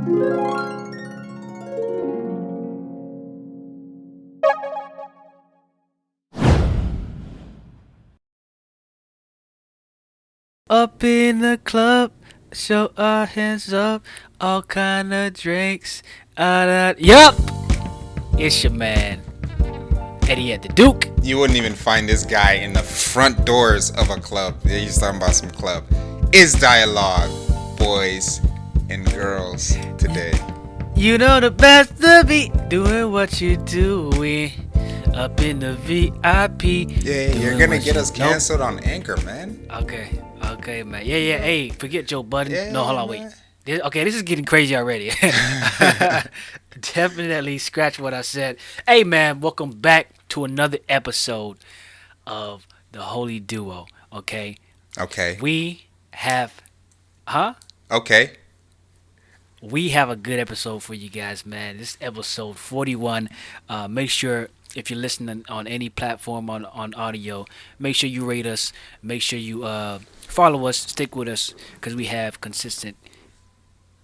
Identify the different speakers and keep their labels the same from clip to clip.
Speaker 1: Up in the club, show our hands up, all kind of drinks. Yup, it's your man, EddyEd the Duke.
Speaker 2: You wouldn't even find this guy in the front doors of a club. Yeah, he's talking about some club. Is dialogue, boys and girls today.
Speaker 1: You know the best to be doing what you doing. Up in the VIP.
Speaker 2: Yeah, you're gonna get us canceled on Anchor, man.
Speaker 1: Okay, man. Yeah. Hey, forget Joe Budden.
Speaker 2: Yeah,
Speaker 1: No, hold on, wait.
Speaker 2: man.
Speaker 1: This is getting crazy already. Definitely scratch what I said. Hey, man, welcome back to another episode of the Holy Duo. Okay. We have,
Speaker 2: Okay.
Speaker 1: We have a good episode for you guys, man. This is episode 41. Make sure if you're listening on any platform on audio, make sure you rate us. Make sure you follow us, stick with us, because we have consistent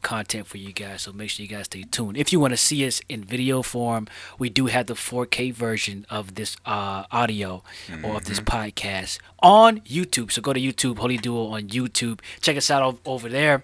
Speaker 1: content for you guys. So make sure you guys stay tuned. If you want to see us in video form, we do have the 4K version of this audio or of this podcast on YouTube. So go to YouTube, Holy Duo on YouTube. Check us out over there.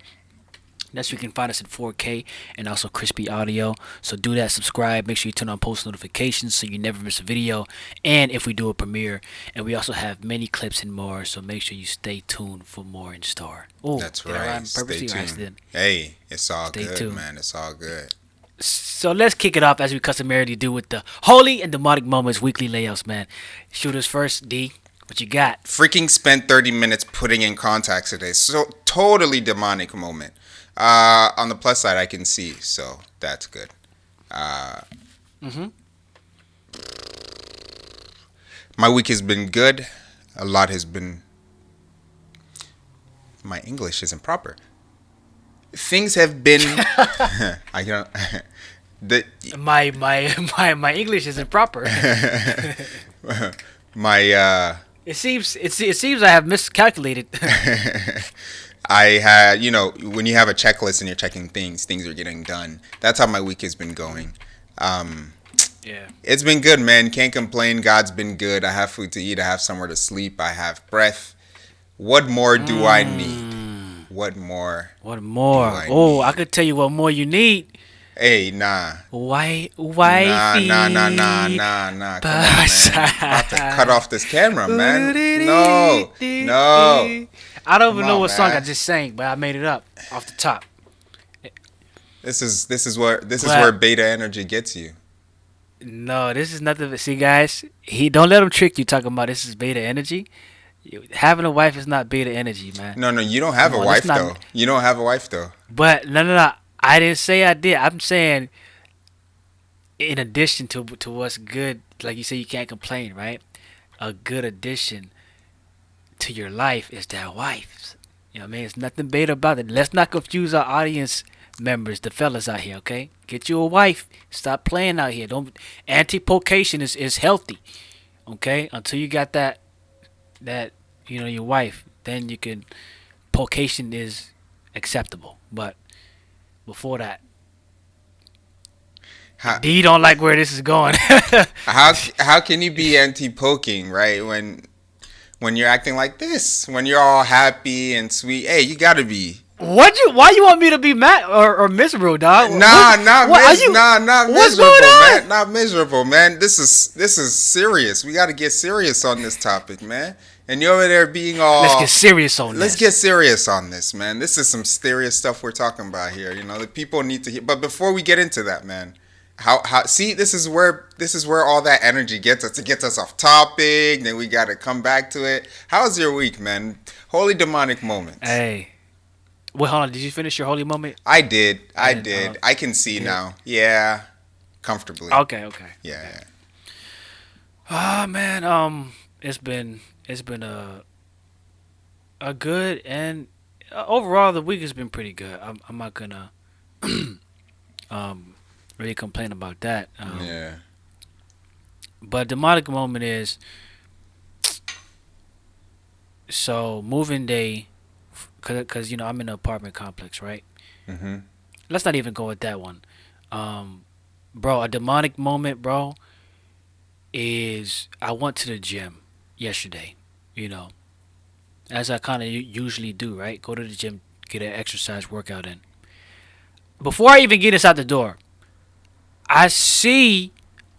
Speaker 1: That's where you can find us in 4K and also crispy audio. So do that, subscribe, make sure you turn on post notifications so you never miss a video. And if we do a premiere, and we also have many clips and more, so make sure you stay tuned for more in store. Oh,
Speaker 2: That's right. Stay tuned. Hey, it's all good, tuned. Man. It's all good.
Speaker 1: So let's kick it off as we customarily do with the Holy and Demonic Moments weekly layouts, man. Shoot us first, D. What you got?
Speaker 2: Freaking spent 30 minutes putting in contacts today. So totally demonic moment. On the plus side, I can see, so that's good. My week has been good. A lot has been. My English isn't proper. Things have been. I don't.
Speaker 1: My English isn't proper. It seems I have miscalculated.
Speaker 2: I had, when you have a checklist and you're checking things are getting done. That's how my week has been going.
Speaker 1: Yeah.
Speaker 2: It's been good, man. Can't complain. God's been good. I have food to eat. I have somewhere to sleep. I have breath. What more do I need? What more?
Speaker 1: I could tell you what more you need.
Speaker 2: Hey, nah.
Speaker 1: Wifey.
Speaker 2: Nah. Come on, man. I'm about to cut off this camera, man. No.
Speaker 1: I don't even know what song I just sang, but I made it up off the top.
Speaker 2: This is where beta energy gets you.
Speaker 1: No, this is nothing. See, guys, don't let him trick you talking about this is beta energy. Having a wife is not beta energy, man.
Speaker 2: No, you don't have a wife though. You don't have a wife though.
Speaker 1: But no. I didn't say I did. I'm saying, in addition to what's good, like you say, you can't complain, right? A good addition to your life is that wife. You know what I mean? It's nothing beta about it. Let's not confuse our audience members, the fellas out here, okay? Get you a wife. Stop playing out here. Anti-pocation is healthy, okay? Until you got that your wife, then you can. Pocation is acceptable, but before that, D don't like where this is going.
Speaker 2: How can you be anti-poking, right? When you're acting like this, when you're all happy and sweet, hey, you gotta be.
Speaker 1: Why you want me to be mad or miserable, dog?
Speaker 2: Not miserable, man. Not miserable, man. This is serious. We gotta get serious on this topic, man. And you're over there being all.
Speaker 1: Let's get serious on this.
Speaker 2: Let's get serious on this, man. This is some serious stuff we're talking about here. The people need to hear. But before we get into that, man, see, this is where all that energy gets us. It gets us off topic. Then we gotta come back to it. How's your week, man? Holy demonic moments.
Speaker 1: Hey. Wait, hold on. Did you finish your holy moment?
Speaker 2: I did. I can see now. Yeah, comfortably.
Speaker 1: Okay.
Speaker 2: Yeah.
Speaker 1: Man. It's been a good and overall the week has been pretty good. I'm not gonna really complain about that.
Speaker 2: Yeah.
Speaker 1: But demonic moment is so moving day, cause I'm in an apartment complex, right?
Speaker 2: Mm-hmm.
Speaker 1: let's not even go with that one. Um, bro, a demonic moment, bro, is I went to the gym yesterday. You know, as I kind of usually do, right? Go to the gym, get an exercise workout in. Before I even get inside the door, I see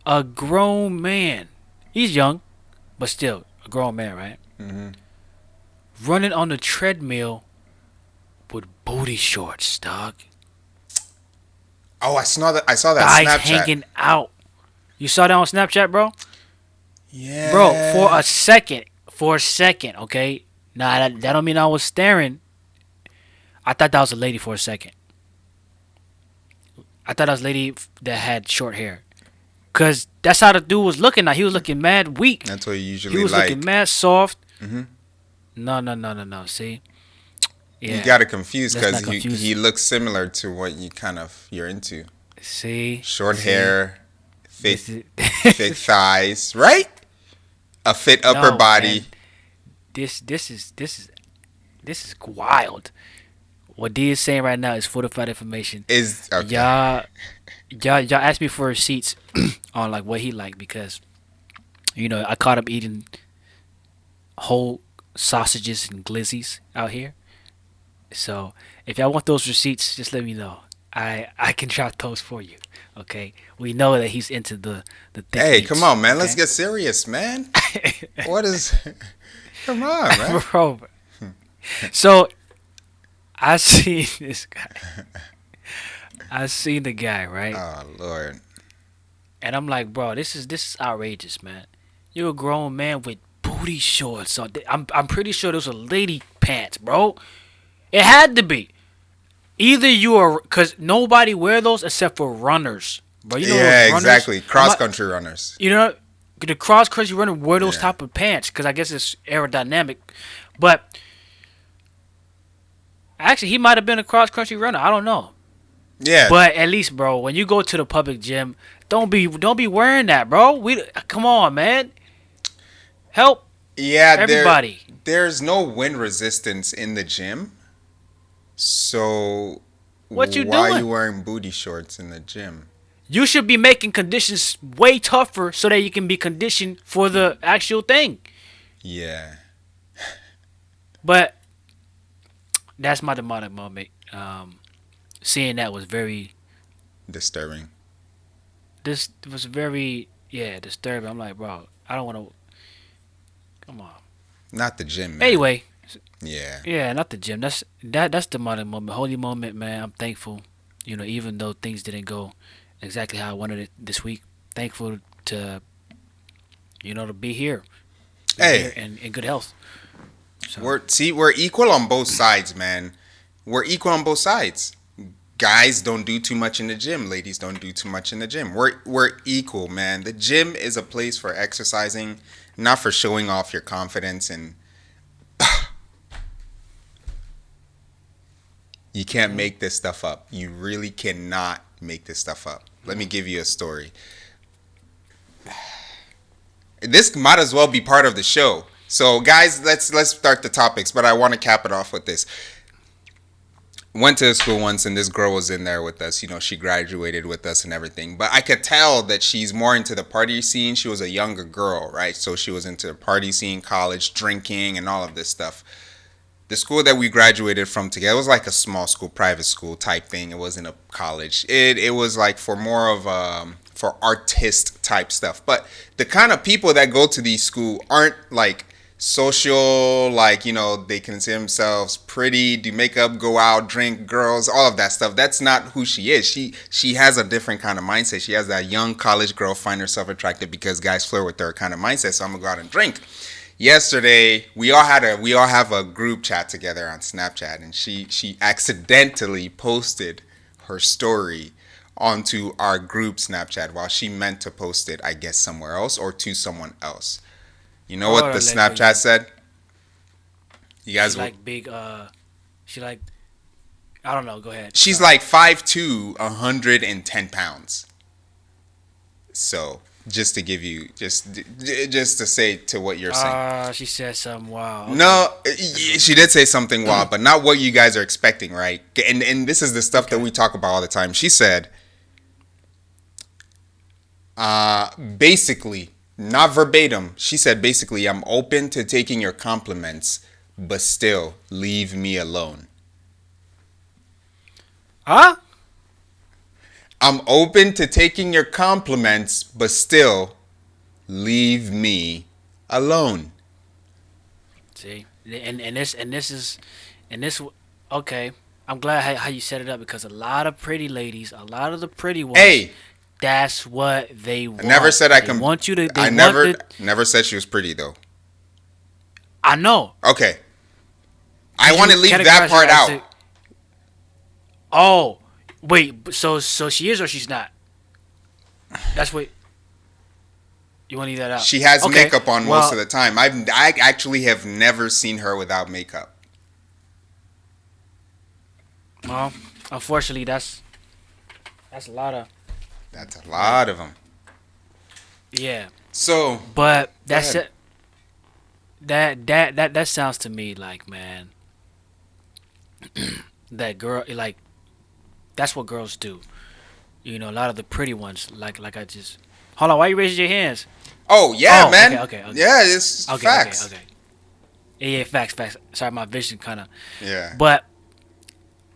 Speaker 1: a grown man. He's young, but still a grown man, right?
Speaker 2: Hmm.
Speaker 1: Running on the treadmill with booty shorts, dog.
Speaker 2: Oh, I saw that. I saw that
Speaker 1: Thighs
Speaker 2: Snapchat.
Speaker 1: hanging out. You saw that on Snapchat, bro? Bro,
Speaker 2: Yeah.
Speaker 1: for a second, okay? Nah, that don't mean I was staring. I thought that was a lady for a second. I thought that was a lady that had short hair. Cause that's how the dude was looking. Like he was looking mad weak.
Speaker 2: That's what you
Speaker 1: He
Speaker 2: usually
Speaker 1: was looking
Speaker 2: like.
Speaker 1: mad soft.
Speaker 2: Hmm.
Speaker 1: No, no, no, no, no. See,
Speaker 2: You
Speaker 1: yeah.
Speaker 2: got it confused
Speaker 1: Let's
Speaker 2: because
Speaker 1: not
Speaker 2: he
Speaker 1: confuse.
Speaker 2: looks similar to what you kind of you're into.
Speaker 1: See,
Speaker 2: Short
Speaker 1: see.
Speaker 2: hair,
Speaker 1: This
Speaker 2: thick
Speaker 1: is
Speaker 2: thick thighs, right? A fit upper
Speaker 1: no
Speaker 2: body
Speaker 1: man. This is wild. What D is saying right now is fortified information.
Speaker 2: is okay.
Speaker 1: Y'all, y'all asked me for receipts on like what he liked because I caught him eating whole sausages and glizzies out here. So if y'all want those receipts, just let me know. I can drop those for you. Okay. We know that he's into the thick
Speaker 2: Hey, come
Speaker 1: meats.
Speaker 2: on, man. Let's
Speaker 1: Okay.
Speaker 2: get serious, man. What is? Come on, man.
Speaker 1: Bro. So I see this guy. I seen the guy right,
Speaker 2: Oh Lord.
Speaker 1: and I'm like, bro, this is outrageous, man. You're a grown man with booty shorts. So I'm pretty sure those are lady pants, bro. It had to be. Either you are, cause nobody wear those except for runners, bro. You know those
Speaker 2: Yeah,
Speaker 1: runners.
Speaker 2: exactly.
Speaker 1: I'm
Speaker 2: Cross
Speaker 1: not,
Speaker 2: country runners.
Speaker 1: you know, the cross country runner wear those
Speaker 2: Yeah.
Speaker 1: type of pants, cause I guess it's aerodynamic. But actually, he might have been a cross country runner. I don't know.
Speaker 2: Yeah.
Speaker 1: But at least, bro, when you go to the public gym, don't be wearing that, bro. We come on, man. Help
Speaker 2: Yeah,
Speaker 1: everybody.
Speaker 2: there's no wind resistance in the gym. So
Speaker 1: What you
Speaker 2: why are you
Speaker 1: doing?
Speaker 2: wearing booty shorts in the gym?
Speaker 1: You should be making conditions way tougher so that you can be conditioned for the actual thing.
Speaker 2: Yeah.
Speaker 1: But that's my demonic moment. Seeing that was very
Speaker 2: Disturbing.
Speaker 1: this was very disturbing. I'm like, bro, I don't want to. Come on.
Speaker 2: Not the gym, man.
Speaker 1: Anyway,
Speaker 2: Yeah.
Speaker 1: yeah, not the gym. That's demonic moment, holy moment, man. I'm thankful. Even though things didn't go exactly how I wanted it this week, thankful to to be here
Speaker 2: Hey,
Speaker 1: and in good health. So
Speaker 2: we're equal on both sides, man. We're equal on both sides. Guys don't do too much in the gym. Ladies don't do too much in the gym. We're equal, man. The gym is a place for exercising, not for showing off your confidence. And you can't
Speaker 1: mhm.
Speaker 2: make this stuff up. You really cannot make this stuff up. Let me give you a story. This might as well be part of the show. So, guys, let's start the topics. But I want to cap it off with this. Went to school once, and this girl was in there with us. She graduated with us and everything. But I could tell that she's more into the party scene. She was a younger girl, right? So she was into the party scene, college, drinking, and all of this stuff. The school that we graduated from together was like a small school, private school type thing. It wasn't a college. It was like for more of for artist type stuff. But the kind of people that go to these school aren't like social, like they consider themselves pretty, do makeup, go out, drink, girls, all of that stuff. That's not who she is. She has a different kind of mindset. She has that young college girl find herself attractive because guys flirt with her kind of mindset. So I'm gonna go out and drink. Yesterday we all have a group chat together on Snapchat, and she accidentally posted her story onto our group Snapchat while she meant to post it, I guess, somewhere else or to someone else. You know
Speaker 1: Hold
Speaker 2: what the
Speaker 1: on,
Speaker 2: Snapchat
Speaker 1: Leslie.
Speaker 2: said? You
Speaker 1: She
Speaker 2: guys,
Speaker 1: like big. She like I don't know. Go ahead.
Speaker 2: she's
Speaker 1: Sorry.
Speaker 2: like 5'2", 110 pounds. So just to give you just to say to what you're saying.
Speaker 1: She said something. Wow. Okay.
Speaker 2: No, she did say something wild, but not what you guys are expecting, right? And this is the stuff that
Speaker 1: Okay.
Speaker 2: we talk about all the time. She said, basically, not verbatim. She said basically, I'm open to taking your compliments, but still leave me alone.
Speaker 1: Huh?
Speaker 2: I'm open to taking your compliments, but still leave me alone.
Speaker 1: See, and this. Okay, I'm glad how you set it up because a lot of pretty ladies, a lot of the pretty ones,
Speaker 2: Hey,
Speaker 1: that's what they
Speaker 2: I never
Speaker 1: want.
Speaker 2: said I
Speaker 1: They
Speaker 2: can.
Speaker 1: want you to. They
Speaker 2: I
Speaker 1: want
Speaker 2: never
Speaker 1: the.
Speaker 2: never said she was pretty though.
Speaker 1: I know.
Speaker 2: Okay, I
Speaker 1: Did
Speaker 2: want to
Speaker 1: you
Speaker 2: leave that
Speaker 1: categorize her
Speaker 2: part
Speaker 1: as
Speaker 2: out.
Speaker 1: the? Oh, wait. So she is or she's not? That's what you want to leave that out.
Speaker 2: She has
Speaker 1: Okay.
Speaker 2: makeup on most of
Speaker 1: Well,
Speaker 2: the time. I actually have never seen her without makeup.
Speaker 1: well, unfortunately, that's a lot of
Speaker 2: That's a
Speaker 1: like
Speaker 2: lot of them.
Speaker 1: yeah.
Speaker 2: So
Speaker 1: But
Speaker 2: go
Speaker 1: that's
Speaker 2: ahead.
Speaker 1: it. That sounds to me like man, that girl like that's what girls do. You know, a lot of the pretty ones like I just hold on. Why you raising your hands?
Speaker 2: Oh yeah,
Speaker 1: Oh,
Speaker 2: man.
Speaker 1: okay.
Speaker 2: Yeah, it's facts.
Speaker 1: Okay. Yeah, facts. Sorry, my vision kind of.
Speaker 2: Yeah,
Speaker 1: But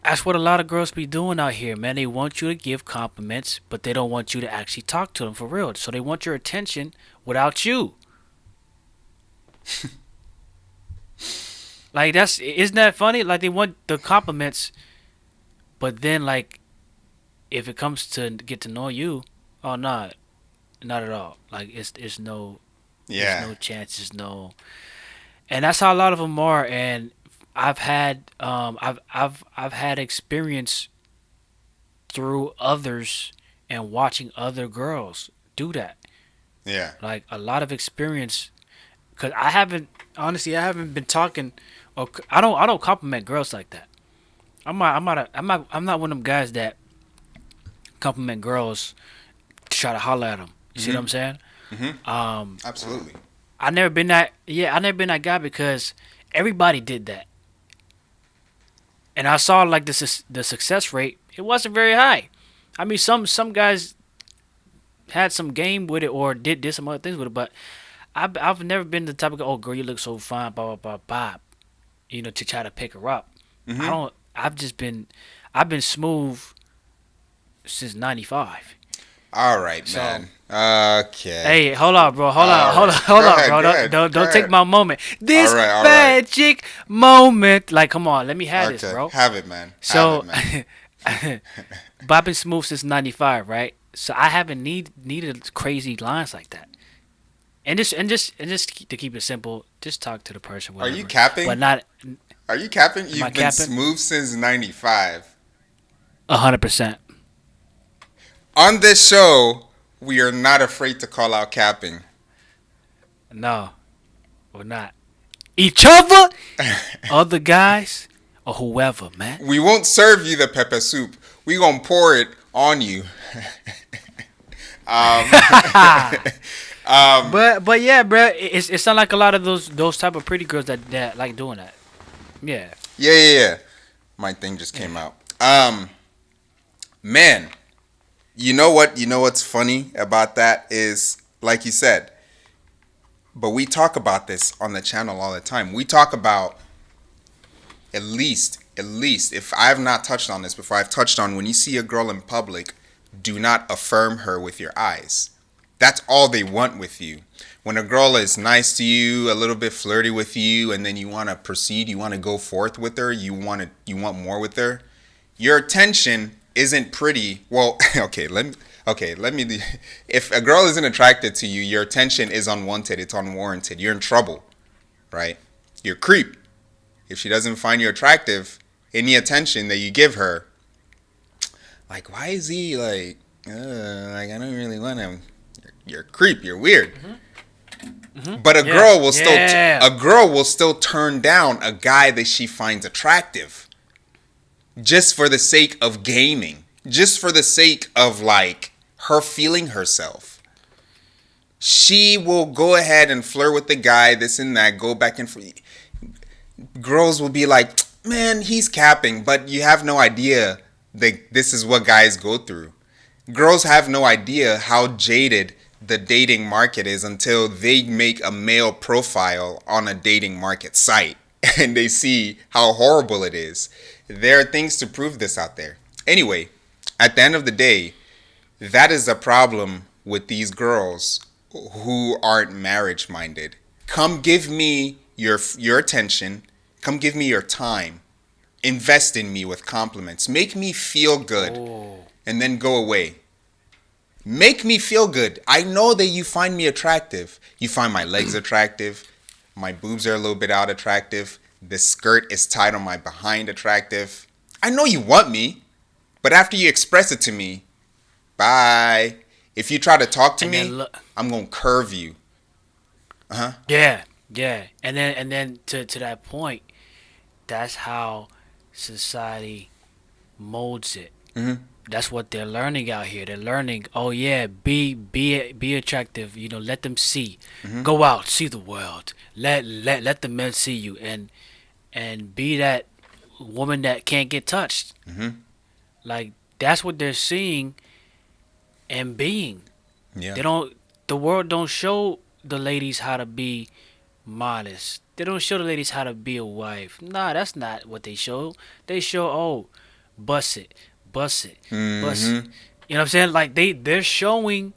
Speaker 1: that's what a lot of girls be doing out here, man. They want you to give compliments, but they don't want you to actually talk to them for real. So they want your attention without you. Like that's isn't that funny? Like they want the compliments, but then like if it comes to get to know you, oh not at all. Like it's
Speaker 2: yeah,
Speaker 1: no chance, it's no, and that's how a lot of them are. And I've had experience through others and watching other girls do that.
Speaker 2: yeah.
Speaker 1: Like a lot of experience, cause I haven't honestly I haven't been talking, or I don't compliment girls like that. I'm not one of them guys that compliment girls to try to holler at them. You see what
Speaker 2: Mhm,
Speaker 1: I'm saying?
Speaker 2: mhm.
Speaker 1: Um,
Speaker 2: Absolutely.
Speaker 1: I never been that guy because everybody did that, and I saw like the success rate. It wasn't very high. I mean, some guys had some game with it or did some other things with it, but I've never been the type of guy, oh girl, you look so fine, blah blah blah blah. You know, to try to pick her up. I
Speaker 2: Mhm.
Speaker 1: don't. I've been smooth since '95.
Speaker 2: All right,
Speaker 1: So
Speaker 2: man. Okay.
Speaker 1: hey, hold on, bro.
Speaker 2: All right.
Speaker 1: Hold
Speaker 2: Go
Speaker 1: on,
Speaker 2: ahead.
Speaker 1: bro.
Speaker 2: Go ahead. Go
Speaker 1: Don't take
Speaker 2: ahead.
Speaker 1: my moment.
Speaker 2: All
Speaker 1: This
Speaker 2: right. All right.
Speaker 1: magic moment. Like, come on, let me have this,
Speaker 2: Okay.
Speaker 1: bro.
Speaker 2: Have it, man. Have it,
Speaker 1: So,
Speaker 2: man.
Speaker 1: but I've been smooth since '95, right? So I haven't needed crazy lines like that. And just to keep it simple, just talk to the person,
Speaker 2: Are you
Speaker 1: whatever. But
Speaker 2: capping?
Speaker 1: not.
Speaker 2: Are you capping?
Speaker 1: Am I
Speaker 2: You've been
Speaker 1: capping?
Speaker 2: smooth since '95.
Speaker 1: 100%.
Speaker 2: On this show, we are not afraid to call out capping.
Speaker 1: No, we're not. Each other, other guys, or whoever, man.
Speaker 2: We won't serve you the pepper soup. We gonna pour it on you. um,
Speaker 1: But yeah, bro, it's not like a lot of those type of pretty girls that like doing that. Yeah,
Speaker 2: yeah. My thing just came
Speaker 1: yeah.
Speaker 2: out. Man, you know what? You know what's funny about that is, like you said, but we talk about this on the channel all the time. We talk about at least, if I have not touched on this before, I've touched on when you see a girl in public, do not affirm her with your eyes. That's all they want with you. When a girl is nice to you, a little bit flirty with you, and then you want to proceed, you want to go forth with her, you want more with her. Your attention isn't pretty. Well, let me. If a girl isn't attracted to you, your attention is unwanted. It's unwarranted. You're in trouble, right? You're a creep. If she doesn't find you attractive, any attention that you give her, like, why is he like I don't really want him. You're a creep. You're weird. But
Speaker 1: Yeah,
Speaker 2: a
Speaker 1: yeah.
Speaker 2: girl will still turn down a guy that she finds attractive just for the sake of gaming, just for the sake of like her feeling herself. She will go ahead and flirt with the guy, this and that, go back and forth. Girls will be like, man, he's capping, but you have no idea that this is what guys go through. Girls have no idea how jaded the dating market is until they make a male profile on a dating market site and they see how horrible it is. There are things to prove this out there. Anyway, at the end of the day, that is the problem with these girls who aren't marriage minded. Come give me your attention. Come give me your time. Invest in me with compliments. Make me feel good
Speaker 1: Oh,
Speaker 2: and then go away. Make me feel good. I know that you find me attractive. You find my legs attractive. My boobs are a little bit out attractive. The skirt is tied on my behind attractive. I know you want me, but after you express it to me, bye. If you try to talk to
Speaker 1: and then
Speaker 2: me,
Speaker 1: look,
Speaker 2: I'm gonna curve you. Uh huh.
Speaker 1: yeah, yeah, and then to that point, that's how society molds it.
Speaker 2: Mm-hmm.
Speaker 1: That's what they're learning out here. They're learning, oh yeah, be attractive. Let them see.
Speaker 2: Mm-hmm.
Speaker 1: Go out, see the world. Let the men see you, and be that woman that can't get touched.
Speaker 2: Mm-hmm.
Speaker 1: Like that's what they're seeing and being.
Speaker 2: Yeah.
Speaker 1: They don't. The world don't show the ladies how to be modest. They don't show the ladies how to be a wife. Nah, that's not what they show. They show, oh, bust it, bust it, bust it.
Speaker 2: Mm-hmm.
Speaker 1: You know what I'm saying? Like they're showing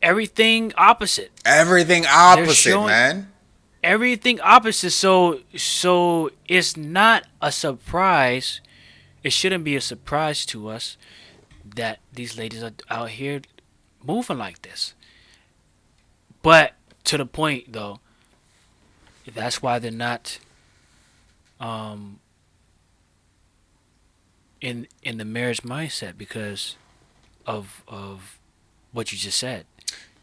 Speaker 1: everything opposite.
Speaker 2: Everything
Speaker 1: They're
Speaker 2: opposite,
Speaker 1: showing
Speaker 2: man.
Speaker 1: everything opposite. So it's not a surprise. It shouldn't be a surprise to us that these ladies are out here moving like this. But to the point though, that's why they're not um in the marriage mindset because of what you just said.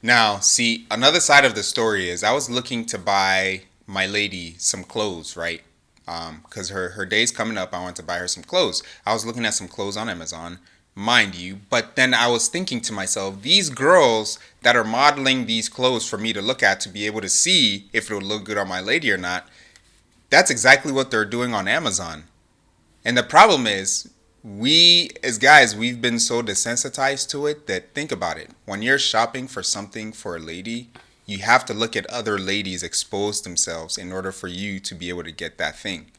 Speaker 2: Now, see, another side of the story is I was looking to buy my lady some clothes, right? Because her day's coming up. I want to buy her some clothes. I was looking at some clothes on Amazon, mind you. But then I was thinking to myself, these girls that are modeling these clothes for me to look at to be able to see if it would look good on my lady or not, that's exactly what they're doing on Amazon. And the problem is, we as guys, we've been so desensitized to it that think about it. When you're shopping for something for a lady, you have to look at other ladies expose themselves in order for you to be able to get that thing.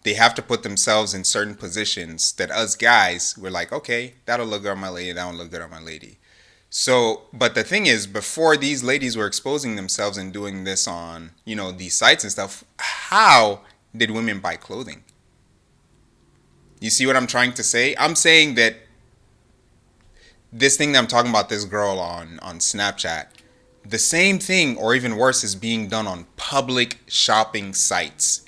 Speaker 2: They have to put themselves in certain positions that us guys, we're like, okay, that'll look good on my lady, that'll look good on my lady. So, but the thing is, before these ladies were exposing themselves and doing this on, these sites and stuff, how did women buy clothing? You see what I'm trying to say? I'm saying that this thing that I'm talking about, this girl on Snapchat, the same thing or even worse is being done on public shopping sites.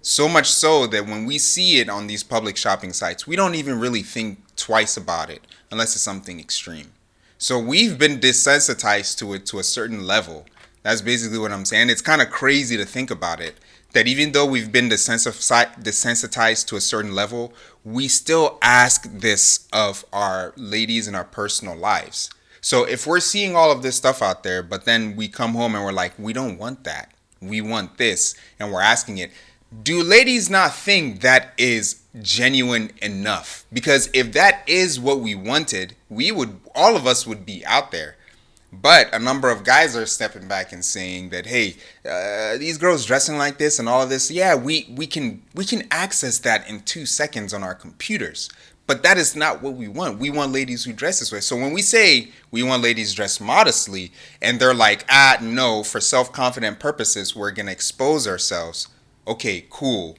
Speaker 2: So much so that when we see it on these public shopping sites, we don't even really think twice about it unless it's something extreme. So we've been desensitized to it to a certain level. That's basically what I'm saying. It's kind of crazy to think about it. That even though we've been desensitized to a certain level, we still ask this of our ladies in our personal lives. So if we're seeing all of this stuff out there, but then we come home and we're like, we don't want that. We want this. And we're asking it. Do ladies not think that is genuine enough? Because if that is what we wanted, all of us would be out there. But a number of guys are stepping back and saying that, hey, these girls dressing like this and all of this, yeah, we can access that in 2 seconds on our computers. But that is not what we want. We want ladies who dress this way. So when we say we want ladies dressed modestly, and they're like, no, for self-confident purposes, we're gonna expose ourselves. Okay, cool.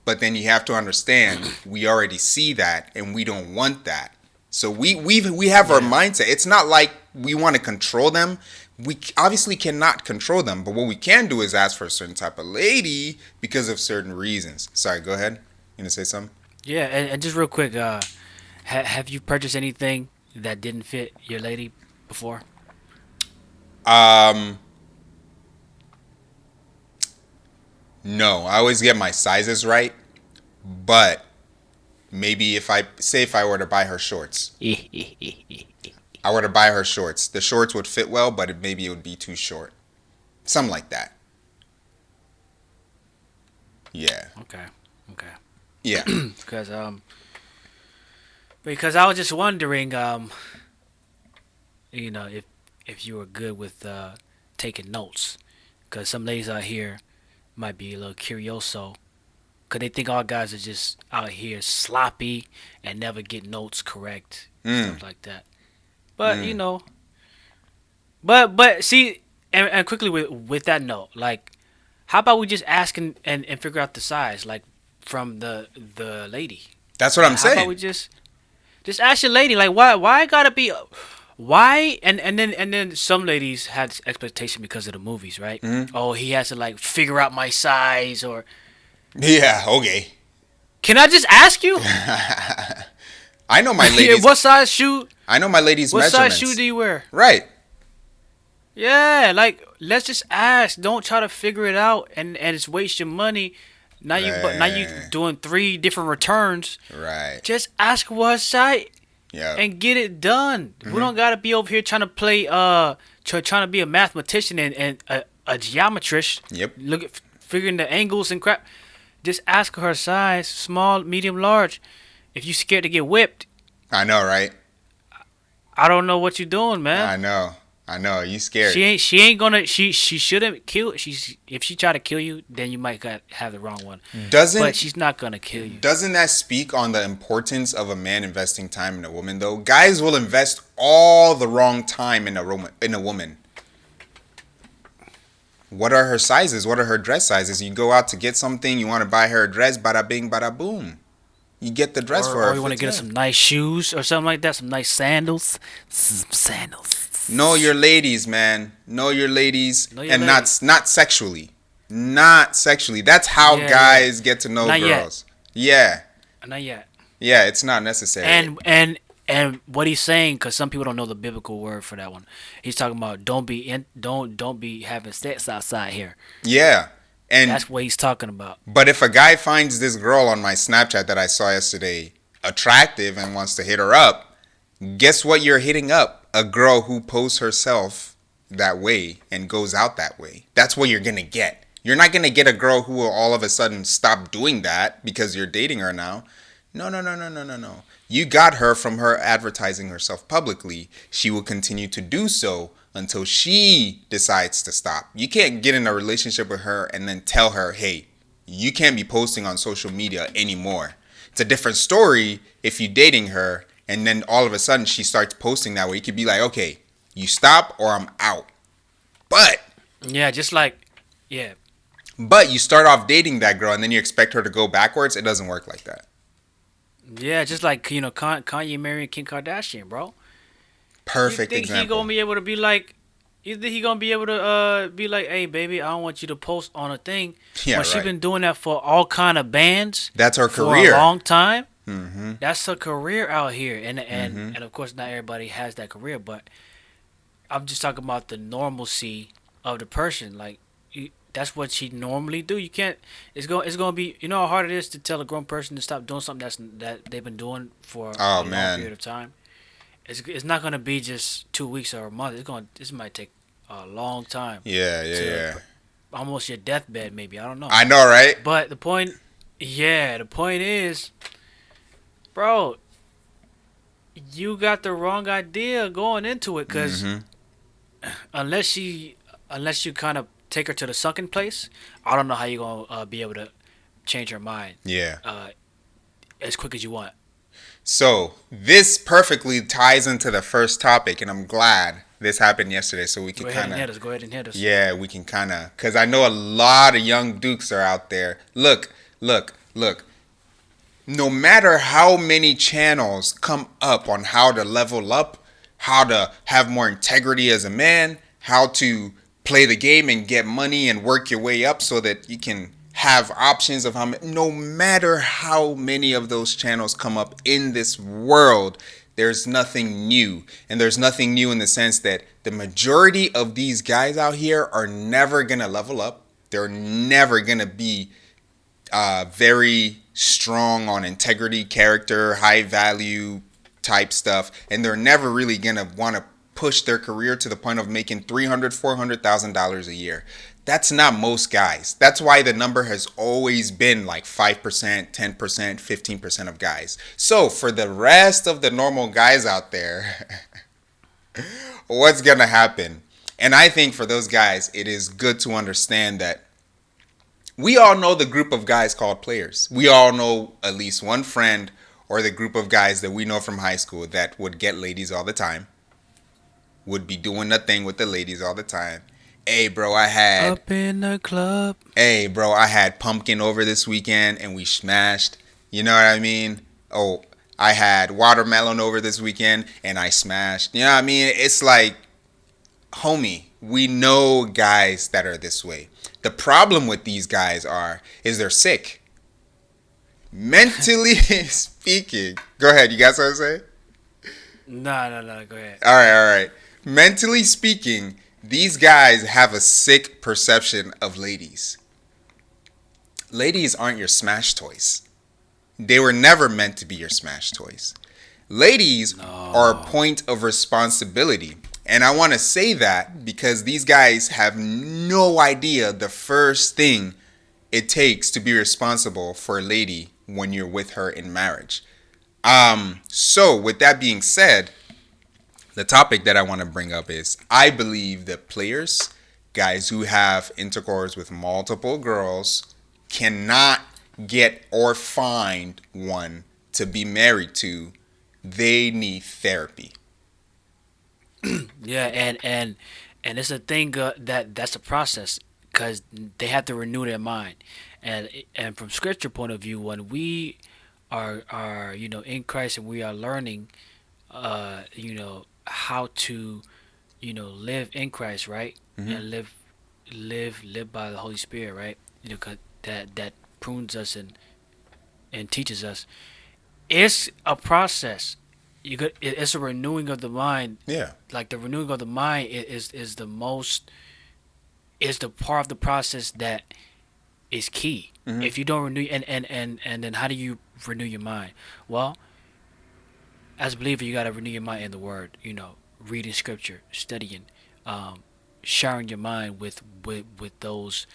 Speaker 2: But then you have to understand, we already see that, and we don't want that. So we have our
Speaker 1: Yeah.
Speaker 2: mindset. It's not like we want to control them. We obviously cannot control them, but what we can do is ask for a certain type of lady because of certain reasons. Sorry, go ahead. You gonna say something?
Speaker 1: Yeah, and just real quick, have you purchased anything that didn't fit your lady before?
Speaker 2: Um, no. I always get my sizes right, but maybe if I were to buy her shorts, I were to buy her shorts. The shorts would fit well, but maybe it would be too short. Something like that. Yeah.
Speaker 1: Okay. Okay.
Speaker 2: Yeah.
Speaker 1: Because I was just wondering, if you were good with taking notes, because some ladies out here might be a little curioso, because they think all guys are just out here sloppy and never get notes correct,
Speaker 2: Mm.
Speaker 1: stuff like that. But
Speaker 2: Mm.
Speaker 1: but see, and quickly with that note, like, how about we just ask and figure out the size, like, from the lady.
Speaker 2: That's what I'm
Speaker 1: How about
Speaker 2: saying.
Speaker 1: we just ask your lady, like, why gotta be why and then some ladies had expectation because of the movies, right?
Speaker 2: Mm.
Speaker 1: Oh, he has to like figure out my size, or
Speaker 2: Yeah. Okay.
Speaker 1: can I just ask you
Speaker 2: I know my ladies.
Speaker 1: what size shoe?
Speaker 2: I know my ladies'
Speaker 1: What size shoe
Speaker 2: measurements.
Speaker 1: do you wear?
Speaker 2: Right.
Speaker 1: Yeah, like, let's just ask. Don't try to figure it out and it's waste your money. Now you
Speaker 2: Right.
Speaker 1: doing three different returns.
Speaker 2: Right.
Speaker 1: Just ask what size
Speaker 2: Yeah.
Speaker 1: and get it done. We
Speaker 2: Hmm.
Speaker 1: don't gotta be over here trying to play trying to be a mathematician and a geometrist.
Speaker 2: Yep.
Speaker 1: Look at figuring the angles and crap. Just ask her size, small, medium, large. If you scared to get whipped,
Speaker 2: I know, right?
Speaker 1: I don't know what you're doing, man.
Speaker 2: I know. I know. You scared.
Speaker 1: She ain't gonna she shouldn't kill. She's If she try to kill you, then you might have the wrong one. But
Speaker 2: Doesn't
Speaker 1: she's not gonna kill you.
Speaker 2: doesn't that speak on the importance of a man investing time in a woman though? Guys will invest all the wrong time in a woman. What are her sizes? What are her dress sizes? You go out to get something, you want to buy her a dress, bada bing, bada boom. You get the dress for her.
Speaker 1: Or you want to
Speaker 2: Fits
Speaker 1: get her
Speaker 2: her.
Speaker 1: some nice shoes or something like that, some nice sandals, some sandals.
Speaker 2: Know your ladies, man. Know your ladies,
Speaker 1: Know your
Speaker 2: and
Speaker 1: ladies.
Speaker 2: not sexually. Not sexually. That's how
Speaker 1: Yeah, yeah.
Speaker 2: guys get to know
Speaker 1: Not yet.
Speaker 2: girls. Yeah.
Speaker 1: Not yet.
Speaker 2: Yeah, it's not necessary.
Speaker 1: And what he's saying, because some people don't know the biblical word for that one. He's talking about don't be having sex outside here.
Speaker 2: Yeah. And
Speaker 1: That's what he's talking about.
Speaker 2: but if a guy finds this girl on my Snapchat that I saw yesterday attractive and wants to hit her up, guess what you're hitting up? A girl who posts herself that way and goes out that way. That's what you're going to get. You're not going to get a girl who will all of a sudden stop doing that because you're dating her now. No, no, no, no, no, no, no. You got her from her advertising herself publicly. She will continue to do so until she decides to stop. You can't get in a relationship with her and then tell her, hey, you can't be posting on social media anymore. It's a different story if you're dating her and then all of a sudden she starts posting that way. You could be like, okay, you stop or I'm out. But
Speaker 1: Yeah, just like, yeah.
Speaker 2: but you start off dating that girl and then you expect her to go backwards. It doesn't work like that.
Speaker 1: Yeah, just like, Kanye marrying Kim Kardashian, bro.
Speaker 2: Perfect
Speaker 1: You think he
Speaker 2: example.
Speaker 1: gonna be able to be like? You think he gonna be able to be like, hey baby, I don't want you to post on a thing.
Speaker 2: Yeah,
Speaker 1: When she
Speaker 2: right.
Speaker 1: been doing that for all kind of bands
Speaker 2: That's her
Speaker 1: for
Speaker 2: career.
Speaker 1: a long time.
Speaker 2: Mm-hmm.
Speaker 1: That's her career out here, and
Speaker 2: Mm-hmm.
Speaker 1: and of course not everybody has that career, but I'm just talking about the normalcy of the person. Like, that's what she normally do. You can't. It's gonna be. You know how hard it is to tell a grown person to stop doing something that they've been doing for
Speaker 2: Oh
Speaker 1: a long
Speaker 2: man.
Speaker 1: period of time. It's not gonna be just 2 weeks or a month. This might take a long time
Speaker 2: Yeah, yeah,
Speaker 1: to
Speaker 2: yeah.
Speaker 1: almost your deathbed, maybe. I don't know.
Speaker 2: I know, right?
Speaker 1: But the point is, bro, you got the wrong idea going into it, because
Speaker 2: Mm-hmm.
Speaker 1: unless you kind of take her to the sunken place, I don't know how you're gonna be able to change her mind
Speaker 2: Yeah.
Speaker 1: as quick as you want.
Speaker 2: So this perfectly ties into the first topic, and I'm glad this happened yesterday, so we
Speaker 1: Go
Speaker 2: can
Speaker 1: ahead
Speaker 2: kind
Speaker 1: and hit
Speaker 2: of,
Speaker 1: us. Go ahead and hit us.
Speaker 2: yeah, we can kind of, because I know a lot of young dukes are out there. Look, look, look. No matter how many channels come up on how to level up, how to have more integrity as a man, how to play the game and get money and work your way up so that you can have options of how many, no matter how many of those channels come up in this world, there's nothing new. And there's nothing new in the sense that the majority of these guys out here are never going to level up. They're never going to be very strong on integrity, character, high value, type stuff, and they're never really gonna want to push their career to the point of making $300,000 $400,000 a year. That's not most guys. That's why the number has always been like 5%, 10%, 15% of guys. So for the rest of the normal guys out there, what's gonna happen? And I think for those guys, it is good to understand that we all know the group of guys called players. We all know at least one friend or the group of guys that we know from high school that would get ladies all the time, would be doing the thing with the ladies all the time. Hey, bro, I had
Speaker 1: Up in the club.
Speaker 2: Hey, bro, I had pumpkin over this weekend and we smashed. You know what I mean? Oh, I had watermelon over this weekend and I smashed. You know what I mean? It's like, homie, we know guys that are this way. The problem with these guys is they're sick. Mentally speaking. Go ahead, you got something to say?
Speaker 1: No, no, no. Go ahead.
Speaker 2: All right. Mentally speaking, these guys have a sick perception of ladies. Ladies aren't your smash toys. They were never meant to be your smash toys. Ladies are a
Speaker 1: No.
Speaker 2: point of responsibility. And I want to say that because these guys have no idea the first thing it takes to be responsible for a lady when you're with her in marriage. So with that being said, the topic that I want to bring up is I believe that players, guys who have intercourse with multiple girls, cannot get or find one to be married to. They need therapy.
Speaker 1: Yeah, and it's a thing that's a process because they have to renew their mind, and from scripture point of view, when we are in Christ and we are learning, how to live in Christ, right,
Speaker 2: Hmm.
Speaker 1: and live by the Holy Spirit, right, 'cause that prunes us and teaches us. It's a process. It's a renewing of the mind.
Speaker 2: Yeah.
Speaker 1: Like the renewing of the mind is the most is the part of the process that is key.
Speaker 2: Hmm.
Speaker 1: If you don't renew and then how do you renew your mind? Well, as a believer, you got to renew your mind in the Word. Reading Scripture, studying, um, sharing your mind with those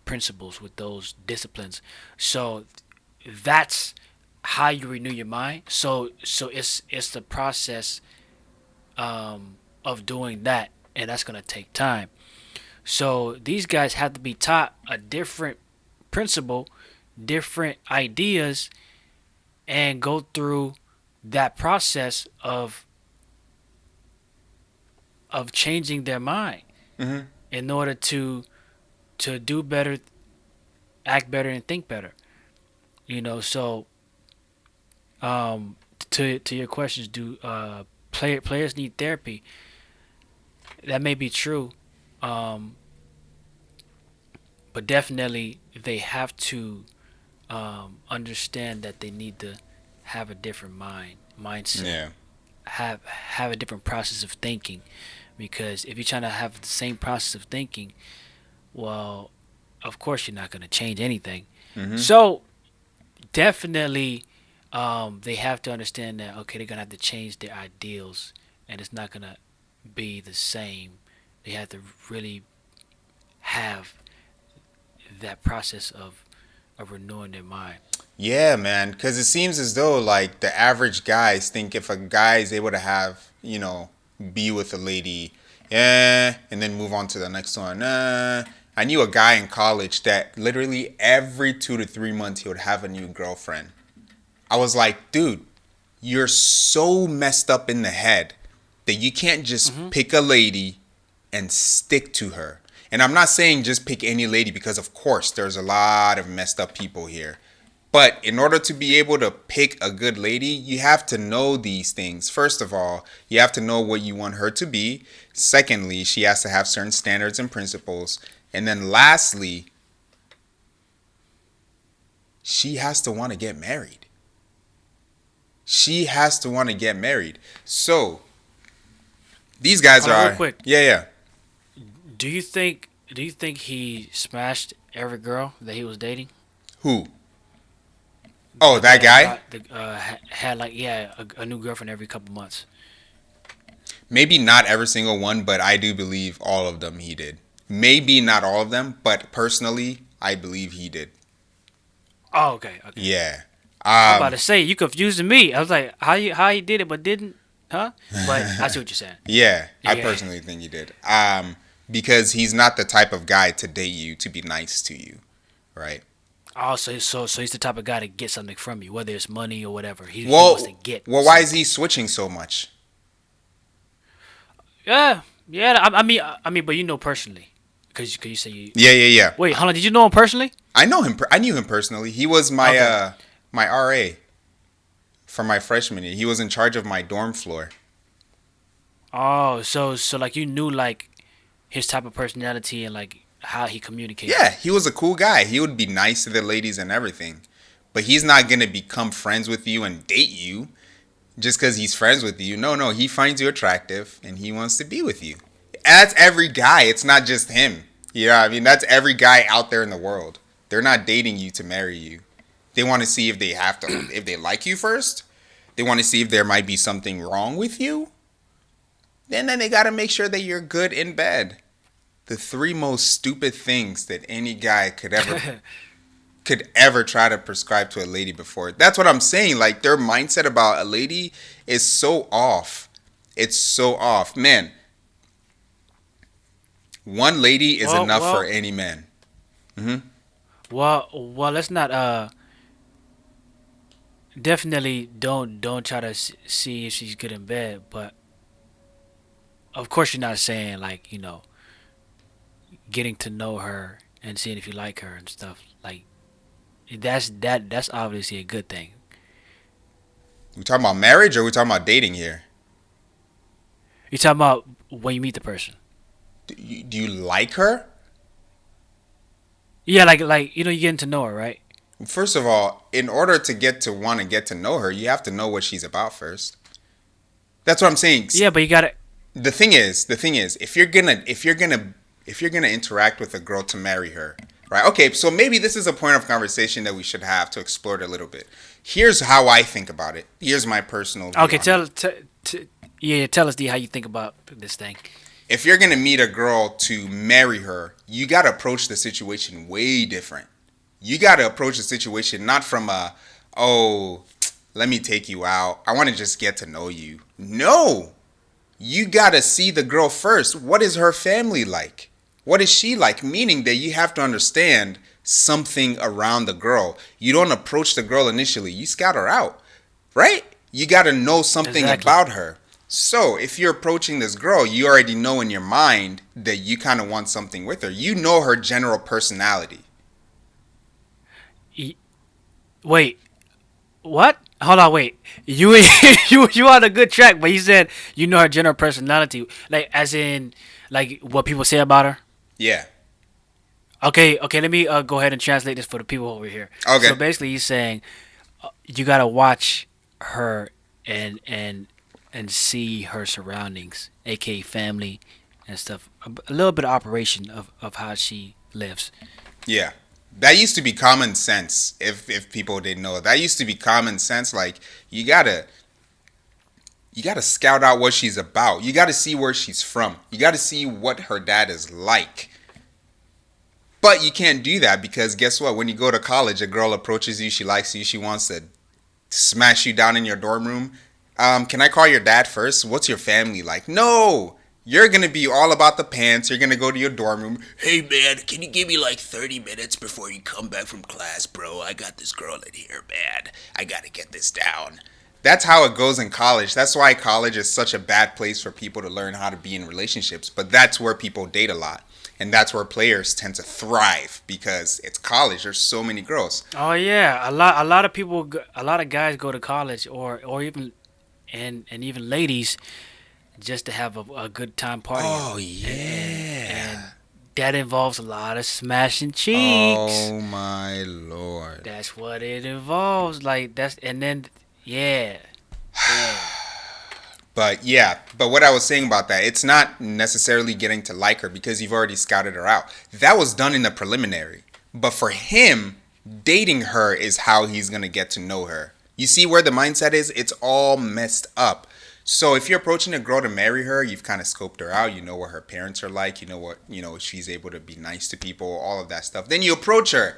Speaker 1: principles, with those disciplines. So that's how you renew your mind. So it's the process of doing that, and that's gonna take time. So these guys have to be taught a different principle, different ideas, and go through that process of changing their mind
Speaker 2: Hmm.
Speaker 1: in order to do better, act better, and think better. So to your questions, do players need therapy? That may be true, um, but definitely they have to understand that they need to have a different mindset,
Speaker 2: Yeah.
Speaker 1: have a different process of thinking. Because if you're trying to have the same process of thinking, well, of course you're not going to change anything.
Speaker 2: Hmm.
Speaker 1: So definitely, they have to understand that okay, they're gonna have to change their ideals, and it's not gonna be the same. They have to really have that process of renewing their mind.
Speaker 2: Yeah, man. Because it seems as though like the average guys think if a guy is able to have, be with a lady, yeah, and then move on to the next one. I knew a guy in college that literally every 2 to 3 months he would have a new girlfriend. I was like, dude, you're so messed up in the head that you can't just
Speaker 1: Hmm.
Speaker 2: pick a lady and stick to her. And I'm not saying just pick any lady because, of course, there's a lot of messed up people here. But in order to be able to pick a good lady, you have to know these things. First of all, you have to know what you want her to be. Secondly, she has to have certain standards and principles. And then lastly, she has to want to get married. She has to want to get married. So these guys
Speaker 1: Hold on, real
Speaker 2: are,
Speaker 1: quick.
Speaker 2: yeah, yeah.
Speaker 1: Do you think he smashed every girl that he was dating?
Speaker 2: Who? Oh,
Speaker 1: The
Speaker 2: that
Speaker 1: guy that
Speaker 2: guy?
Speaker 1: got the had like yeah a new girlfriend every couple months.
Speaker 2: Maybe not every single one, but I do believe all of them he did. Maybe not all of them, but personally, I believe he did.
Speaker 1: Oh, okay, okay.
Speaker 2: Yeah.
Speaker 1: I'm about
Speaker 2: Um,
Speaker 1: to say you confusing me. I was like, how you did it but didn't, huh? But I see what you're saying.
Speaker 2: yeah, I
Speaker 1: Yeah.
Speaker 2: personally think he did. Because he's not the type of guy to date you to be nice to you, right?
Speaker 1: Oh, so he's the type of guy to get something from you, whether it's money or whatever. He wants to
Speaker 2: Well,
Speaker 1: get
Speaker 2: why is
Speaker 1: something.
Speaker 2: he switching so much?
Speaker 1: Yeah, yeah. I mean, but you know personally, cause you say you.
Speaker 2: Yeah, yeah, yeah.
Speaker 1: Wait, hold on. Did you know him personally?
Speaker 2: I know him. I knew him personally. He was
Speaker 1: Okay.
Speaker 2: my RA for my freshman year. He was in charge of my dorm floor.
Speaker 1: Oh, so like you knew like his type of personality and like how he communicated.
Speaker 2: Yeah, he was a cool guy. He would be nice to the ladies and everything. But he's not gonna become friends with you and date you just because he's friends with you. No, no, he finds you attractive and he wants to be with you. That's every guy. It's not just him. You know what I mean? That's every guy out there in the world. They're not dating you to marry you. They want to see if they have to, if they like you first. They want to see if there might be something wrong with you. Then they got to make sure that you're good in bed. The three most stupid things that any guy could ever try to prescribe to a lady before. That's what I'm saying. Like their mindset about a lady is so off. It's so off. Man, one lady is
Speaker 1: well,
Speaker 2: enough for
Speaker 1: well,
Speaker 2: any man. Hmm.
Speaker 1: well. Let's not definitely don't try to see if she's good in bed. But of course, you're not saying like getting to know her and seeing if you like her and stuff like that's obviously a good thing.
Speaker 2: We talking about marriage or we talking about dating here?
Speaker 1: You're talking about when you meet the person.
Speaker 2: Do you like her?
Speaker 1: Yeah, like you're getting to know her, right?
Speaker 2: First of all, in order to get to want to get to know her, you have to know what she's about first. That's what I'm saying.
Speaker 1: Yeah, but you gotta.
Speaker 2: The thing is, if you're gonna interact with a girl to marry her, right? Okay, so maybe this is a point of conversation that we should have to explore it a little bit. Here's how I think about it. Here's my personal view
Speaker 1: Okay,
Speaker 2: on it.
Speaker 1: yeah, tell us D how you think about this thing.
Speaker 2: If you're gonna meet a girl to marry her, you gotta approach the situation way different. You gotta approach the situation not from a, oh, let me take you out. I want to just get to know you. No, you gotta see the girl first. What is her family like? What is she like? Meaning that you have to understand something around the girl. You don't approach the girl initially. You scout her out, right? You gotta know something
Speaker 1: Exactly.
Speaker 2: about her. So if you're approaching this girl, you already know in your mind that you kind of want something with her. You know her general personality.
Speaker 1: Y- Wait, what? Hold on, wait. You you on a good track, but you said you know her general personality, like as in like what people say about her.
Speaker 2: Yeah.
Speaker 1: Okay, okay. Let me go ahead and translate this for the people over here.
Speaker 2: Okay.
Speaker 1: So basically, he's saying you gotta watch her and see her surroundings, aka family and stuff. A little bit of operation of how she lives.
Speaker 2: Yeah. That used to be common sense if people didn't know. That used to be common sense. Like you gotta scout out what she's about. You gotta see where she's from. You gotta see what her dad is like. But you can't do that because guess what? When you go to college, a girl approaches you, she likes you, she wants to smash you down in your dorm room. Can I call your dad first? What's your family like? No! You're gonna be all about the pants. You're gonna go to your dorm room. Hey man, can you give me like 30 minutes before you come back from class, bro? I got this girl in here, man. I gotta get this down. That's how it goes in college. That's why college is such a bad place for people to learn how to be in relationships. But that's where people date a lot. And that's where players tend to thrive because it's college. There's so many girls.
Speaker 1: Oh yeah, a lot of people, a lot of guys go to college or even and even ladies just to have a good time partying,
Speaker 2: Oh,
Speaker 1: and
Speaker 2: yeah.
Speaker 1: that involves a lot of smashing cheeks.
Speaker 2: Oh, my Lord.
Speaker 1: That's what it involves. Like that's and then yeah, yeah.
Speaker 2: But yeah, but what I was saying about that, it's not necessarily getting to like her because you've already scouted her out. That was done in the preliminary. But for him, Dating her is how he's going to get to know her. You see where the mindset is? It's all messed up. So if you're approaching a girl to marry her, you've kind of scoped her out. You know what her parents are like. You know what, she's able to be nice to people, all of that stuff. Then you approach her.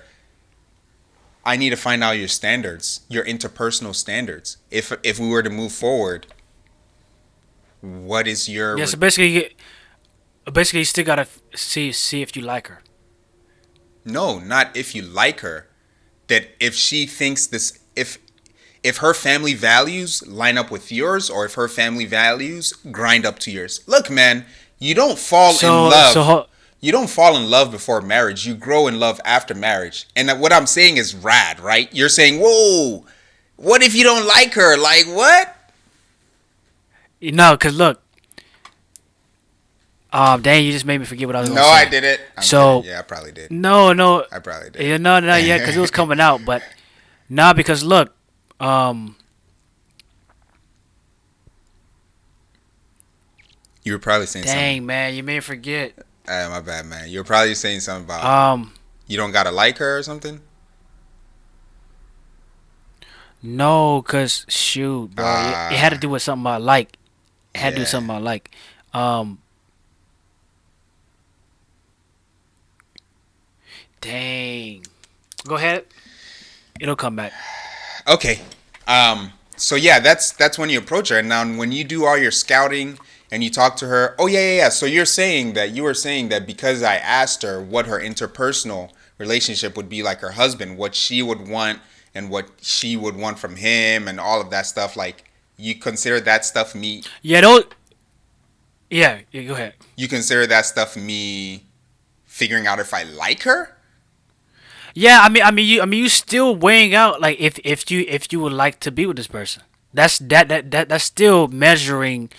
Speaker 2: I need to find out your standards, your interpersonal standards. If we were to move forward, what is your
Speaker 1: Yeah. So basically, you still gotta see if you like her.
Speaker 2: no, not if you like her. That if she thinks this, if her family values line up with yours, or if her family values grind up to yours. Look, man, you don't fall in
Speaker 1: So so
Speaker 2: love.
Speaker 1: ho-
Speaker 2: You don't fall in love before marriage. You grow in love after marriage. And what I'm saying is rad, right? You're saying, whoa, what if you don't like her? Like, what?
Speaker 1: no, cause look, dang, you just made me forget what I was gonna
Speaker 2: No, I
Speaker 1: say.
Speaker 2: did it. I'm
Speaker 1: So
Speaker 2: kidding. Yeah, I probably did.
Speaker 1: no, no,
Speaker 2: I probably did.
Speaker 1: yeah, no, no, yeah, cause it was coming out, but nah, because look, um,
Speaker 2: You were probably saying something.
Speaker 1: dang man, you made me forget.
Speaker 2: My bad, man. You were probably saying something about
Speaker 1: Um,
Speaker 2: you don't gotta like her or something.
Speaker 1: no, cause shoot, bro, it had to
Speaker 2: Ah,
Speaker 1: do with something I like. It had to do with
Speaker 2: yeah.
Speaker 1: something I like. Um, dang, go ahead, it'll come back.
Speaker 2: Okay. So yeah, that's when you approach her, and now when you do all your scouting and you talk to her. Oh yeah, yeah, yeah. So you were saying that because I asked her what her interpersonal relationship would be like her husband, what she would want and what she would want from him, and all of that stuff. Like you consider that stuff me.
Speaker 1: Yeah, don't. Yeah, yeah, go ahead.
Speaker 2: You consider that stuff me figuring out if I like her.
Speaker 1: Yeah, you still weighing out like if you would like to be with this person. That's still measuring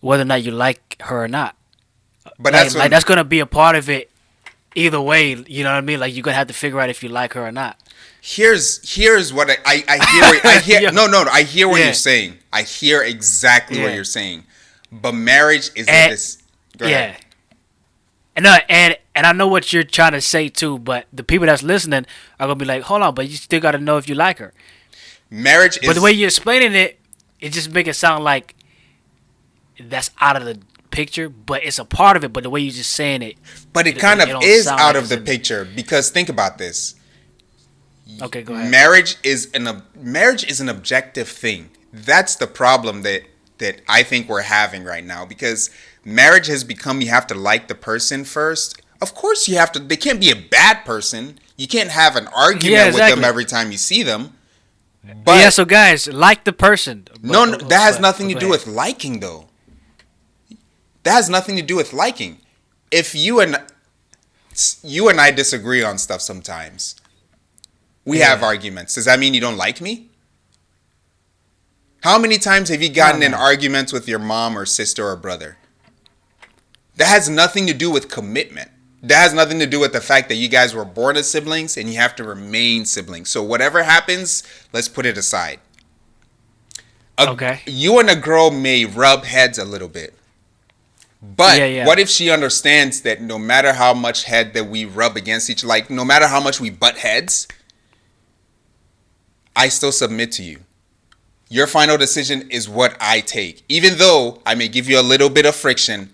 Speaker 1: whether or not you like her or not.
Speaker 2: But
Speaker 1: Like
Speaker 2: that's
Speaker 1: like
Speaker 2: when
Speaker 1: that's gonna be a part of it either way. You know what I mean? Like you're gonna have to figure out if you like her or not.
Speaker 2: here's what I hear. I hear
Speaker 1: Yeah,
Speaker 2: no. I hear what you're
Speaker 1: yeah,
Speaker 2: saying. I hear exactly what
Speaker 1: yeah,
Speaker 2: you're saying. But marriage is a
Speaker 1: and
Speaker 2: this. Go ahead.
Speaker 1: yeah, and no, and I know what you're trying to say too. But the people that's listening are gonna be like, hold on, but you still gotta know if you like her.
Speaker 2: Marriage
Speaker 1: But the way
Speaker 2: is,
Speaker 1: you're explaining it, it just make it sound like that's out of the picture, but it's a part of it. But the way you're just saying it,
Speaker 2: but it kind
Speaker 1: it
Speaker 2: of
Speaker 1: don't
Speaker 2: is
Speaker 1: sound
Speaker 2: out
Speaker 1: like
Speaker 2: of
Speaker 1: it's
Speaker 2: the
Speaker 1: in.
Speaker 2: picture because think about this.
Speaker 1: Okay, go ahead.
Speaker 2: Marriage is an objective thing. That's the problem that I think we're having right now because marriage has become you have to like the person first. Of course you have to. They can't be a bad person. You can't have an
Speaker 1: Yeah,
Speaker 2: argument with them
Speaker 1: exactly.
Speaker 2: every time you see them.
Speaker 1: Yeah,
Speaker 2: But
Speaker 1: so guys, like the person,
Speaker 2: no, no, that has nothing
Speaker 1: but
Speaker 2: to
Speaker 1: go
Speaker 2: do
Speaker 1: ahead.
Speaker 2: with liking though. That has nothing to do with liking. If you and I disagree on stuff sometimes, we have
Speaker 1: Yeah.
Speaker 2: arguments. Does that mean you don't like me? How many times have you
Speaker 1: No,
Speaker 2: gotten in
Speaker 1: no.
Speaker 2: arguments with your mom or sister or brother? That has nothing to do with commitment. That has nothing to do with the fact that you guys were born as siblings and you have to remain siblings. So whatever happens, let's put it aside.
Speaker 1: Okay.
Speaker 2: You and a girl may rub heads a little bit.
Speaker 1: Yeah,
Speaker 2: But
Speaker 1: yeah.
Speaker 2: what if she understands that no matter how much head that we rub against each, like no matter how much we butt heads, I still submit to you. Your final decision is what I take. Even though I may give you a little bit of friction,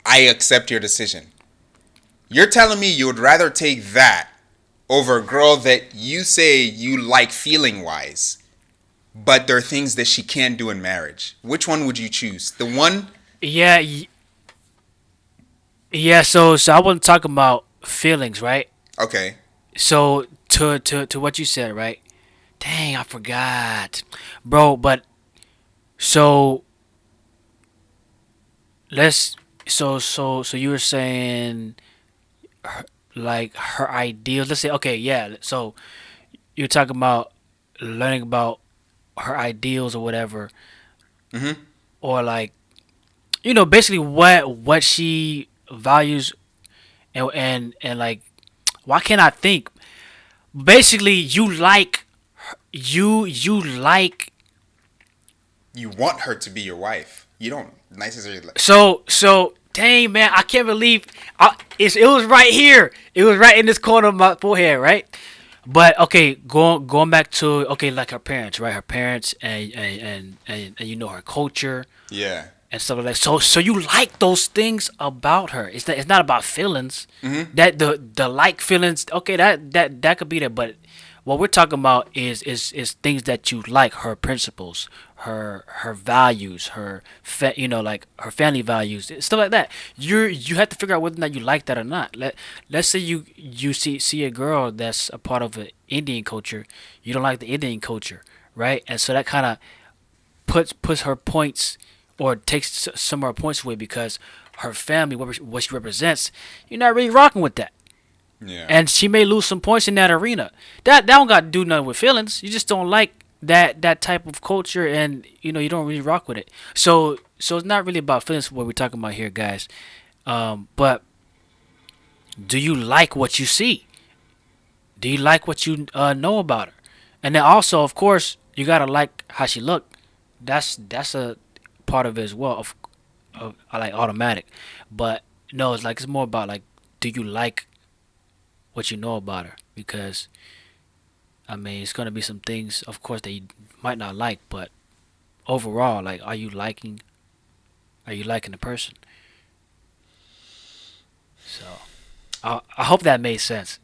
Speaker 2: I accept your decision. You're telling me you would rather take that over a girl that you say you like feeling wise, but there are things that she can't do in marriage. Which one would you choose? The one,
Speaker 1: Yeah, yeah. So I wasn't talking about feelings, right?
Speaker 2: okay.
Speaker 1: So to what you said, right? Dang, I forgot, bro. But so let's so you were saying like her ideals. Let's say okay, yeah. So you're talking about learning about her ideals or whatever,
Speaker 2: Hmm.
Speaker 1: or like basically what she values and like why can't I think? Basically, you like
Speaker 2: You want her to be your wife. You don't necessarily.
Speaker 1: so dang man, I can't believe it was right here. It was right in this corner of my forehead, right? But okay, going back to okay, like her parents, right? Her parents and you know her culture
Speaker 2: Yeah.
Speaker 1: and stuff like that. So you like those things about her. It's not about feelings.
Speaker 2: Mm-hmm.
Speaker 1: That the like feelings. Okay, that could be there. But what we're talking about is things that you like. Her principles, her values, you know, like her family values, stuff like that. You have to figure out whether or not you like that or not. Let's say you see a girl that's a part of an Indian culture. You don't like the Indian culture, right? And so that kind of puts her points or takes some of her points away because her family, what she represents, you're not really rocking with that,
Speaker 2: Yeah.
Speaker 1: and she may lose some points in that arena. That don't got to do nothing with feelings. You just don't like that type of culture, and you know you don't really rock with it. So it's not really about feelings what we're talking about here, guys. But do you like what you see? Do you like what you know about her? And then also, of course, you gotta like how she look. That's a part of it as well. Of I like automatic, but no, it's more about like, do you like what you know about her? Because I mean, it's gonna be some things, of course, that you might not like, but overall, like, are you liking the person? So I hope that made sense.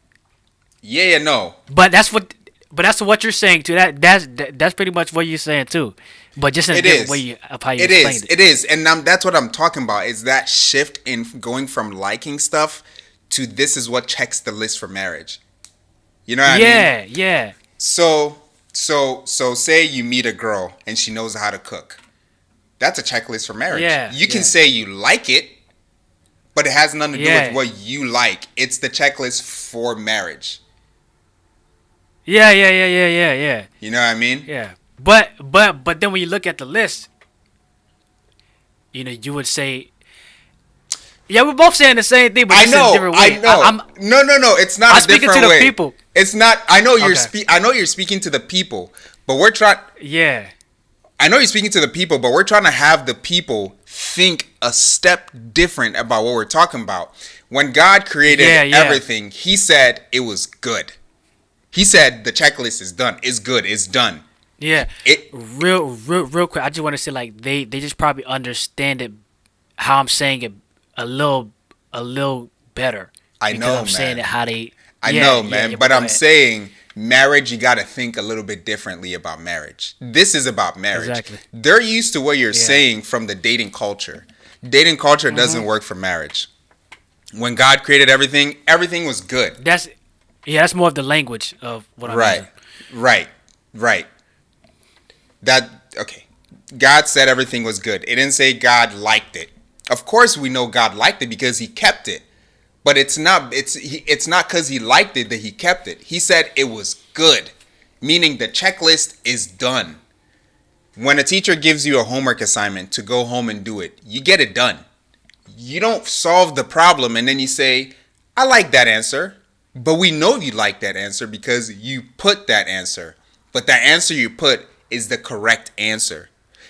Speaker 2: Yeah. Yeah. No.
Speaker 1: But that's what you're saying too. That's pretty much what you're saying too, but just in a
Speaker 2: It
Speaker 1: different way
Speaker 2: is.
Speaker 1: of how you
Speaker 2: It is.
Speaker 1: explained it.
Speaker 2: It is. And that's what I'm talking about. Is that shift in going from liking stuff to this is what checks the list for marriage. You know what I mean?
Speaker 1: Yeah, yeah,
Speaker 2: So say you meet a girl and she knows how to cook. That's a checklist for marriage.
Speaker 1: yeah,
Speaker 2: You can
Speaker 1: yeah,
Speaker 2: say you like it, but it has nothing to do with
Speaker 1: yeah,
Speaker 2: what you like. It's the checklist for marriage.
Speaker 1: yeah.
Speaker 2: You know what I mean?
Speaker 1: Yeah, but then when you look at the list, you know, you would say, yeah, we're both saying the same thing, but
Speaker 2: I
Speaker 1: just in a
Speaker 2: know,
Speaker 1: different
Speaker 2: I
Speaker 1: way.
Speaker 2: know. No, no, no. It's not
Speaker 1: I'm
Speaker 2: a
Speaker 1: speaking to
Speaker 2: different
Speaker 1: the
Speaker 2: way.
Speaker 1: people.
Speaker 2: It's not. I know you're
Speaker 1: Okay.
Speaker 2: I know you're speaking to the people, but we're trying.
Speaker 1: Yeah,
Speaker 2: I know you're speaking to the people, but we're trying to have the people think a step different about what we're talking about. When God created
Speaker 1: yeah,
Speaker 2: everything, He said it was good. He said the checklist is done. It's good. It's done.
Speaker 1: yeah.
Speaker 2: It.
Speaker 1: Real quick. I just want to say, like, they just probably understand it how I'm saying it a little better
Speaker 2: I
Speaker 1: because
Speaker 2: know,
Speaker 1: I'm saying it
Speaker 2: man.
Speaker 1: how they.
Speaker 2: I know,
Speaker 1: Yeah.
Speaker 2: man.
Speaker 1: But
Speaker 2: But
Speaker 1: go
Speaker 2: I'm
Speaker 1: ahead.
Speaker 2: saying marriage, you got to think a little bit differently about marriage. This is about marriage.
Speaker 1: Exactly.
Speaker 2: They're used to what you're
Speaker 1: Yeah.
Speaker 2: saying from the dating culture. Dating culture doesn't
Speaker 1: Mhm.
Speaker 2: work for marriage. When God created everything, everything was good.
Speaker 1: That's yeah. That's more of the language of what I'm
Speaker 2: Right.
Speaker 1: using.
Speaker 2: Right. Right. That okay. God said everything was good. It didn't say God liked it. Of course we know God liked it because he kept it. But it's not cuz he liked it that he kept it. He said it was good, meaning the checklist is done. When a teacher gives you a homework assignment to go home and do it, you get it done. You don't solve the problem and then you say, "I like that answer." But we know you like that answer because you put that answer. But that answer you put is the correct answer.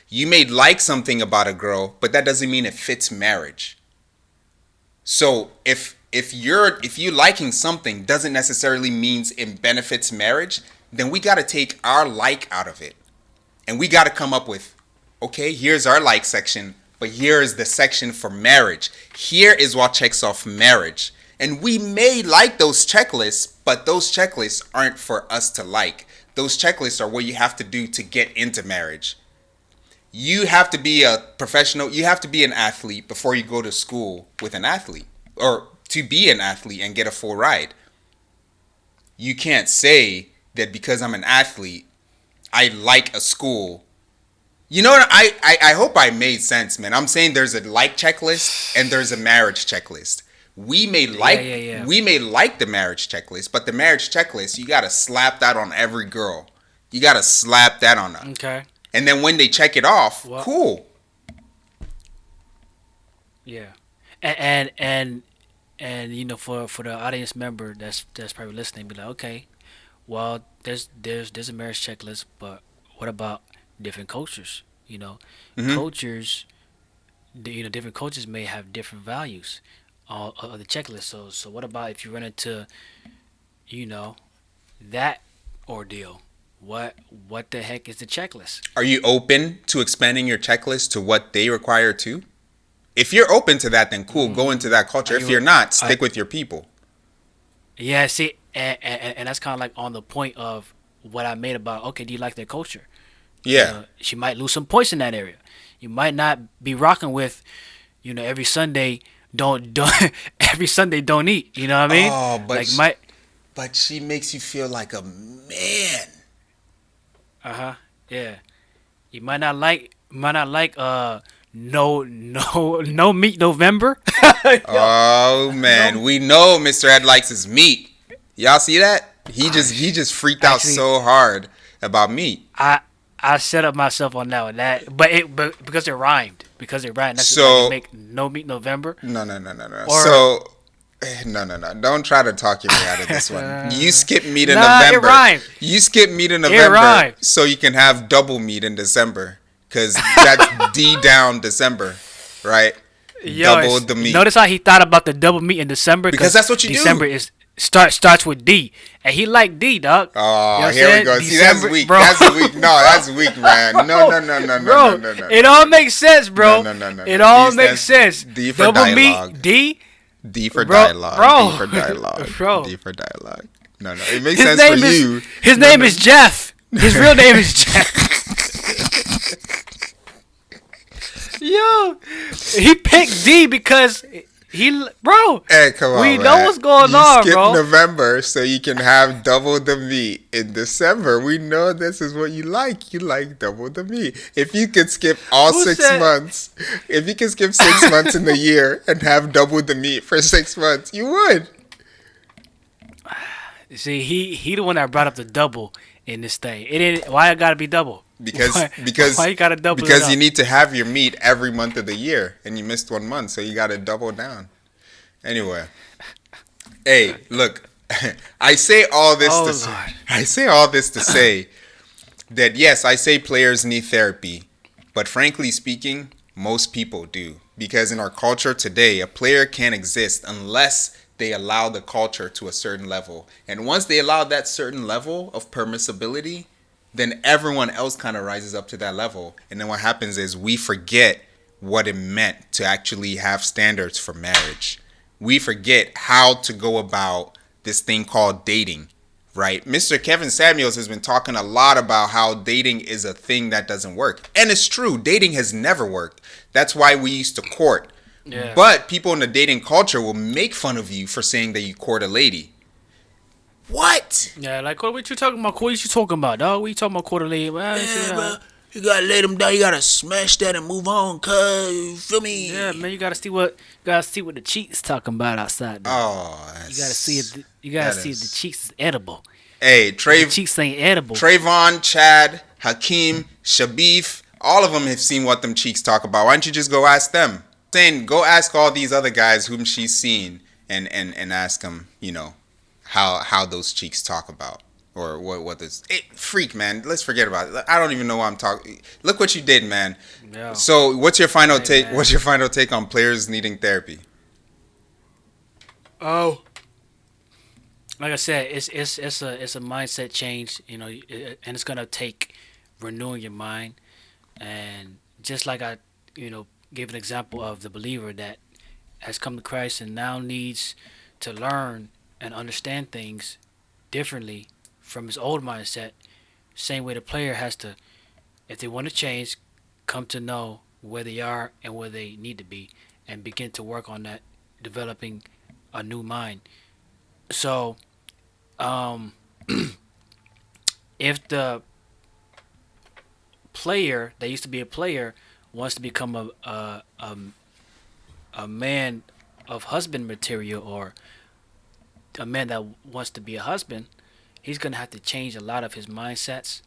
Speaker 2: You may like something about a girl, but that doesn't mean it fits marriage. So if you liking something doesn't necessarily means it benefits marriage, then we got to take our like out of it. And we got to come up with, okay, here's our like section, but here is the section for marriage. Here is what checks off marriage. And we may like those checklists, but those checklists aren't for us to like. Those checklists are what you have to do to get into marriage. You have to be a professional, you have to be an athlete before you go to school with an athlete, or to be an athlete and get a full ride. You can't say that because I'm an athlete, I like a school. You know what? I hope I made sense, man. I'm saying there's a like checklist and there's a marriage checklist.
Speaker 1: Yeah.
Speaker 2: We may like the marriage checklist, but the marriage checklist, you gotta slap that on every girl. You gotta slap that on her.
Speaker 1: Okay.
Speaker 2: And then when they check it off,
Speaker 1: Well,
Speaker 2: cool.
Speaker 1: yeah. And and you know, for the audience member that's probably listening, be like, okay, well, there's a marriage checklist, but what about different cultures? You know,
Speaker 2: Hmm.
Speaker 1: cultures, you know, different cultures may have different values of the checklist. So what about if you run into, you know, that ordeal, what the heck is the checklist?
Speaker 2: Are you open to expanding your checklist to what they require too? If you're open to that, then cool, go into that
Speaker 1: Are
Speaker 2: culture. If you're
Speaker 1: you?
Speaker 2: not,
Speaker 1: I
Speaker 2: stick with your people.
Speaker 1: Yeah. See, and that's kind of like on the point of what I made about. Okay, do you like their culture?
Speaker 2: Yeah.
Speaker 1: She might lose some points in that area. You might not be rocking with, every Sunday don't every Sunday don't eat. You know what I mean?
Speaker 2: Oh,
Speaker 1: Like might
Speaker 2: but she makes you feel like a man.
Speaker 1: uh-huh. Yeah. You might not like no meat November. Yo,
Speaker 2: Oh man,
Speaker 1: no.
Speaker 2: we know Mr. Ed likes his meat. Y'all see that?
Speaker 1: I
Speaker 2: He just freaked out
Speaker 1: actually
Speaker 2: so hard about meat.
Speaker 1: I I set up myself on that one. But because it rhymed. Because it rhymed. That's like
Speaker 2: So
Speaker 1: make no meat November
Speaker 2: no.
Speaker 1: or
Speaker 2: So no. Don't try to talk your way out of this one. You skip meat in
Speaker 1: nah, it
Speaker 2: November.
Speaker 1: rhymed.
Speaker 2: You skip meat in
Speaker 1: It
Speaker 2: November
Speaker 1: rhymed.
Speaker 2: so you can have double meat in December. Cause that's D down December, right?
Speaker 1: Yo,
Speaker 2: Double the meat.
Speaker 1: notice how he thought about the double meat in December
Speaker 2: Because
Speaker 1: because
Speaker 2: that's what you
Speaker 1: December
Speaker 2: do.
Speaker 1: is starts with D, and he like D, dog. You know
Speaker 2: Oh,
Speaker 1: what I'm
Speaker 2: here we
Speaker 1: saying?
Speaker 2: go. See, that's
Speaker 1: December,
Speaker 2: weak.
Speaker 1: bro.
Speaker 2: That's weak. No, that's weak, man.
Speaker 1: Bro,
Speaker 2: No.
Speaker 1: it all makes sense, bro. It
Speaker 2: D
Speaker 1: all makes
Speaker 2: stands
Speaker 1: sense.
Speaker 2: D for
Speaker 1: Double
Speaker 2: dialogue.
Speaker 1: meat, D,
Speaker 2: D for
Speaker 1: bro,
Speaker 2: dialogue. D
Speaker 1: bro,
Speaker 2: for dialogue.
Speaker 1: bro.
Speaker 2: D for dialogue. No. It makes
Speaker 1: His
Speaker 2: sense for
Speaker 1: name is
Speaker 2: you.
Speaker 1: his
Speaker 2: No,
Speaker 1: name
Speaker 2: no.
Speaker 1: is Jeff. His real name is Jeff. Yo, he picked D because bro.
Speaker 2: Hey, come
Speaker 1: We
Speaker 2: on,
Speaker 1: know
Speaker 2: man.
Speaker 1: what's going
Speaker 2: You
Speaker 1: on,
Speaker 2: skip
Speaker 1: bro.
Speaker 2: November so you can have double the meat in December. We know this is what you like. You like double the meat. If you could skip all
Speaker 1: Who
Speaker 2: six
Speaker 1: said?
Speaker 2: months, if you could skip 6 months in the year and have double the meat for 6 months, you would.
Speaker 1: See, he the one that brought up the double in this thing. It ain't why it gotta be double.
Speaker 2: Because
Speaker 1: Why
Speaker 2: because
Speaker 1: you gotta double it
Speaker 2: because you
Speaker 1: up?
Speaker 2: need to have your meat every month of the year, and you missed 1 month, so you got to double down. Anyway, hey, look, I say all this
Speaker 1: Oh
Speaker 2: to say,
Speaker 1: Lord.
Speaker 2: I say all this to say that yes, I say players need therapy, but frankly speaking, most people do. Because in our culture today, a player can't exist unless they allow the culture to a certain level. And once they allow that certain level of permissibility, then everyone else kind of rises up to that level. And then what happens is we forget what it meant to actually have standards for marriage. We forget how to go about this thing called dating, right? Mr. Kevin Samuels has been talking a lot about how dating is a thing that doesn't work. And it's true, dating has never worked. That's why we used to court.
Speaker 1: Yeah.
Speaker 2: But people in the dating culture will make fun of you for saying that you court a lady. What?
Speaker 1: Yeah, like what you talking about? What you talking about, dog? What you talking about quarterly? Well,
Speaker 2: Yeah, bro. You gotta let them down. You gotta smash that and move on, cuz. You feel
Speaker 1: yeah,
Speaker 2: me?
Speaker 1: man, you gotta see what the cheeks talking about outside there.
Speaker 2: Oh,
Speaker 1: You gotta see
Speaker 2: that's,
Speaker 1: if you gotta
Speaker 2: that
Speaker 1: see if the
Speaker 2: is.
Speaker 1: cheeks is edible.
Speaker 2: Hey,
Speaker 1: If the cheeks ain't edible,
Speaker 2: Trayvon, Chad, Hakeem, Shabif, all of them have seen what them cheeks talk about. Why don't you just go ask them? Saying, go ask all these other guys whom she's seen and ask them, how those cheeks talk about. Or what this freak, man. Let's forget about it. I don't even know why I'm talking. Look what you did, man.
Speaker 1: yeah.
Speaker 2: So, what's your final
Speaker 1: Hey,
Speaker 2: take?
Speaker 1: man.
Speaker 2: What's your final take on players needing therapy?
Speaker 1: Oh, like I said, it's a mindset change, and it's gonna take renewing your mind, and just like I, gave an example of the believer that has come to Christ and now needs to learn and understand things differently from his old mindset. Same way the player has to, if they want to change, come to know where they are and where they need to be, and begin to work on that, developing a new mind. So, um, if the player that used to be a player wants to become a man of husband material, or a man that wants to be a husband, he's gonna have to change a lot of his mindsets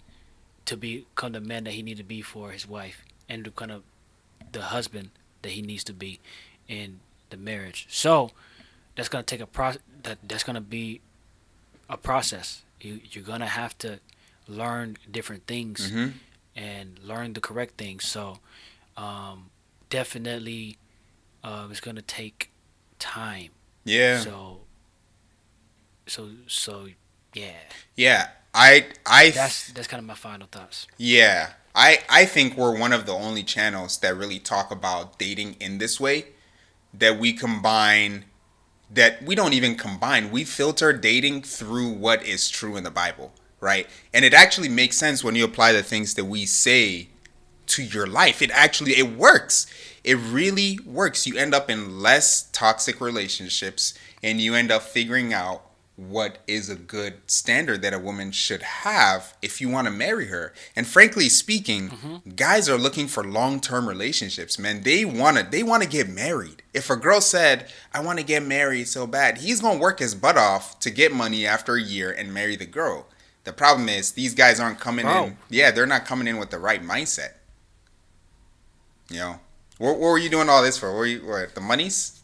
Speaker 1: to become the man that he needs to be for his wife, and to kind of the husband that he needs to be in the marriage. So that's gonna take a that's gonna be a process. You're gonna have to learn different things
Speaker 2: Mm-hmm.
Speaker 1: and learn the correct things. So um, definitely, it's gonna take time.
Speaker 2: Yeah.
Speaker 1: So Yeah,
Speaker 2: Yeah, I
Speaker 1: that's kind of my final thoughts.
Speaker 2: yeah, I think we're one of the only channels that really talk about dating in this way. That we combine, that we don't even combine. We filter dating through what is true in the Bible, right? And it actually makes sense when you apply the things that we say to your life. It works. It really works. You end up in less toxic relationships, and you end up figuring out what is a good standard that a woman should have if you want to marry her. And frankly speaking,
Speaker 1: Hmm.
Speaker 2: guys are looking for long-term relationships, man. They want to get married. If a girl said, "I want to get married so bad," he's going to work his butt off to get money after a year and marry the girl. The problem is these guys aren't coming
Speaker 1: Bro.
Speaker 2: in. Yeah, they're not coming in with the right mindset. You know, what were you doing all this for? Were you what? The monies?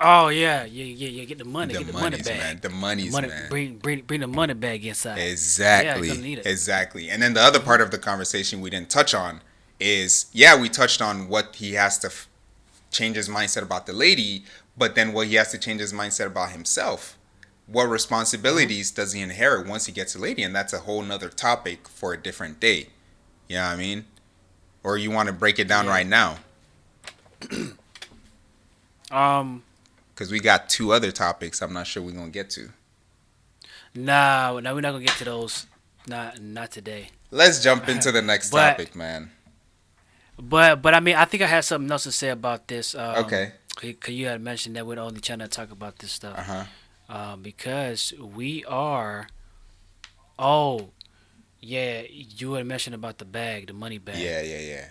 Speaker 1: Oh yeah, yeah, yeah, yeah. Get the money bag.
Speaker 2: Man. The
Speaker 1: The
Speaker 2: monies,
Speaker 1: money,
Speaker 2: man.
Speaker 1: bring the money bag inside. Yeah, you're gonna
Speaker 2: Exactly,
Speaker 1: need it.
Speaker 2: exactly. And then the other part of the conversation we didn't touch on is, yeah, we touched on what he has to change his mindset about the lady, but then what he has to change his mindset about himself. What
Speaker 1: Hmm.
Speaker 2: responsibilities does he inherit once he gets a lady? And that's a whole nother topic for a different day. You know what I mean? Or you want to break it down
Speaker 1: Yeah.
Speaker 2: right now?
Speaker 1: Um.
Speaker 2: Because we got two other topics I'm not sure we're going to get to.
Speaker 1: Nah. Now we're not gonna get to those. Not today.
Speaker 2: Let's jump into the next
Speaker 1: but
Speaker 2: topic, man.
Speaker 1: but I mean, I think I had something else to say about this.
Speaker 2: Okay.
Speaker 1: Cause you had mentioned that we're only trying to talk about this
Speaker 2: Uh
Speaker 1: stuff.
Speaker 2: huh.
Speaker 1: Because we are. Oh yeah, you had mentioned about the bag, the money bag.
Speaker 2: Yeah, yeah, yeah.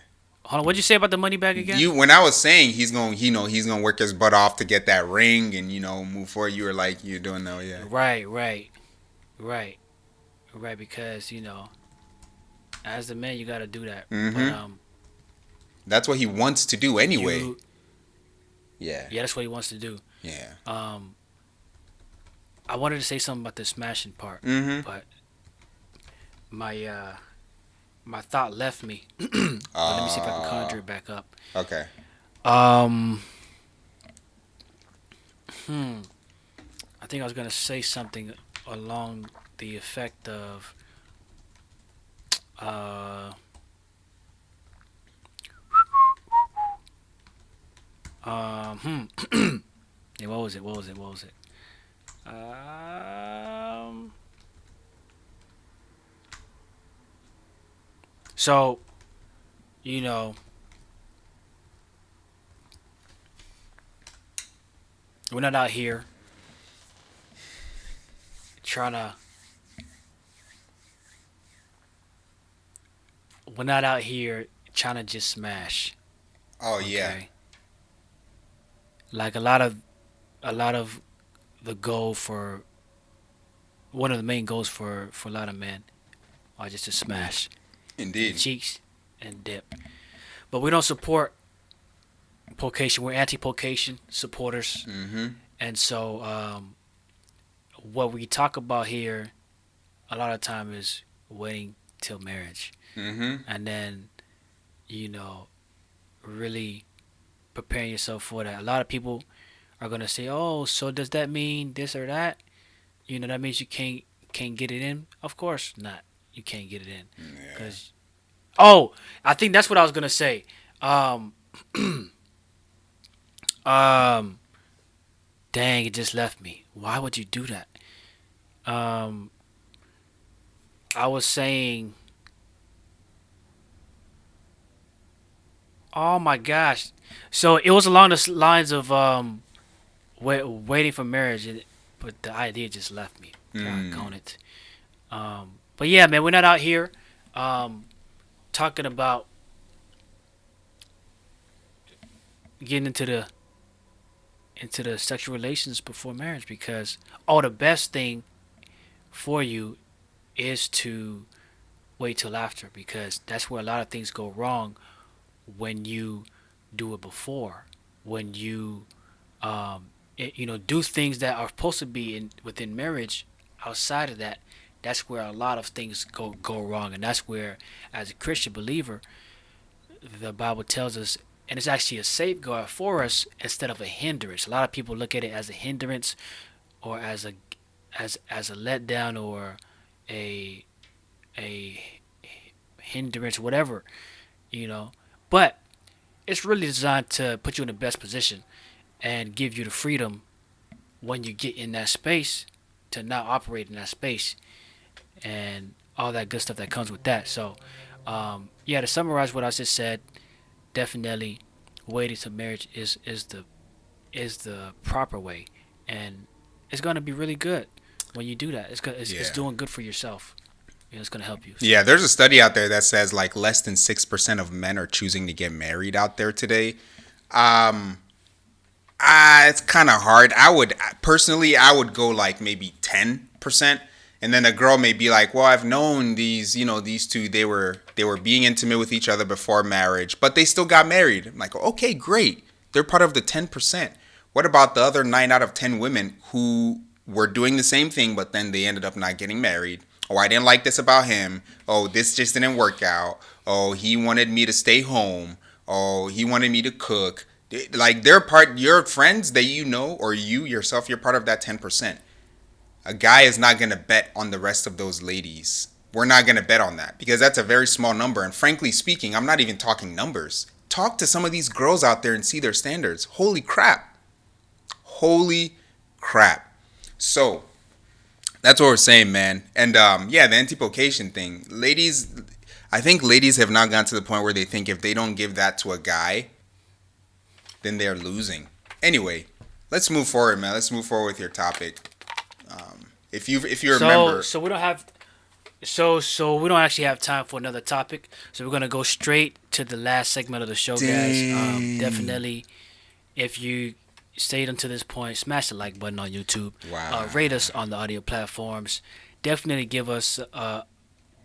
Speaker 1: Hold on, what'd you say about the money bag again?
Speaker 2: You when I was saying he's gonna work his butt off to get that ring and move forward. You were like you're doing that, yeah.
Speaker 1: Right, right, right. Because as the man, you gotta do that. But
Speaker 2: Mm-hmm. That's what he wants to do anyway.
Speaker 1: you,
Speaker 2: Yeah,
Speaker 1: yeah, that's what he wants to do.
Speaker 2: yeah.
Speaker 1: Um, I wanted to say something about the smashing part,
Speaker 2: Mm-hmm.
Speaker 1: but my my thought left me. But let me see if I can
Speaker 2: Uh,
Speaker 1: conjure it back up.
Speaker 2: okay.
Speaker 1: Um, hmm. I think I was gonna say something along the effect of uh yeah, what was it? What was it? What was it? Um. So you know, we're not out here trying to. We're not out here trying to just smash.
Speaker 2: Oh yeah.
Speaker 1: Okay. Like a lot of the goal for one of the main goals for a lot of men are just to smash in the
Speaker 2: Indeed.
Speaker 1: cheeks and dip. But we don't support pocation. We're anti-pocation supporters,
Speaker 2: Mm-hmm.
Speaker 1: and so what we talk about here a lot of time is waiting till marriage,
Speaker 2: Mm-hmm.
Speaker 1: and then you know really preparing yourself for that. A lot of people are gonna say, "Oh, so does that mean this or that?" That means you can't get it in. Of course not. You can't get it in
Speaker 2: Yeah.
Speaker 1: because oh, I think that's what I was gonna say. Um, um, dang, it just left me. Why would you do that? Um, I was saying, oh my gosh. So it was along the lines of waiting for marriage, but the idea just left me.
Speaker 2: Mm.
Speaker 1: Doggone it. But yeah, man, we're not out here um, talking about getting into the sexual relations before marriage because the best thing for you is to wait till after because that's where a lot of things go wrong when you do it before when you do things that are supposed to be in within marriage outside of that. That's where a lot of things go wrong, and that's where as a Christian believer the Bible tells us, and it's actually a safeguard for us instead of a hindrance. A lot of people look at it as a hindrance or as a letdown or a a hindrance, whatever, you know. But it's really designed to put you in the best position and give you the freedom when you get in that space to now operate in that space and all that good stuff that comes with that. So, yeah, to summarize what I just said, definitely waiting to marriage is the proper way, and it's gonna be really good when you do that. It's
Speaker 2: Yeah.
Speaker 1: doing good for yourself, and it's gonna help you. So,
Speaker 2: Yeah, there's a study out there that says like less than 6% of men are choosing to get married out there today. Um, it's kind of hard. I would personally, I would go like maybe 10%, and then a girl may be like, "Well, I've known these two. They were being intimate with each other before marriage, but they still got married." I'm like, "Okay, great. They're part of the 10%. What about the other 9 out of 10 women who were doing the same thing, but then they ended up not getting married? Oh, I didn't like this about him. Oh, this just didn't work out. Oh, he wanted me to stay home. Oh, he wanted me to cook." Like they're part, your friends that you know, or you yourself, you're part of that 10%. A guy is not going to bet on the rest of those ladies. We're not going to bet on that because that's a very small number. And frankly speaking, I'm not even talking numbers. Talk to some of these girls out there and see their standards. Holy crap. Holy crap. So that's what we're saying, man. And yeah, the antipocation thing. Ladies, I think ladies have not gotten to the point where they think if they don't give that to a guy, then they're losing. Anyway, let's move forward, man. Let's move forward with your topic. If you
Speaker 1: so,
Speaker 2: remember,
Speaker 1: so we don't have, so we don't actually have time for another topic. So we're gonna go straight to the last segment of the show, guys.
Speaker 2: dang,
Speaker 1: Definitely, if you stayed until this point, smash the like button on YouTube.
Speaker 2: wow,
Speaker 1: Rate us on the audio platforms. Definitely give us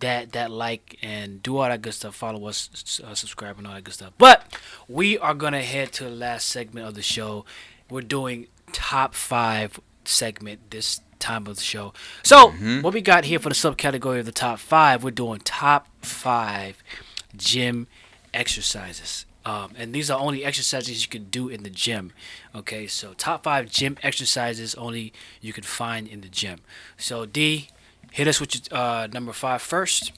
Speaker 1: that like and do all that good stuff. Follow us, subscribe, and all that good stuff. But we are gonna head to the last segment of the show. We're doing top five segment this time of the show. So
Speaker 2: hmm
Speaker 1: what we got here for the subcategory of the top five, we're doing top five gym exercises. And these are only exercises you can do in the gym. Okay, so top five gym exercises only you can find in the gym. So D, hit us with your number five first.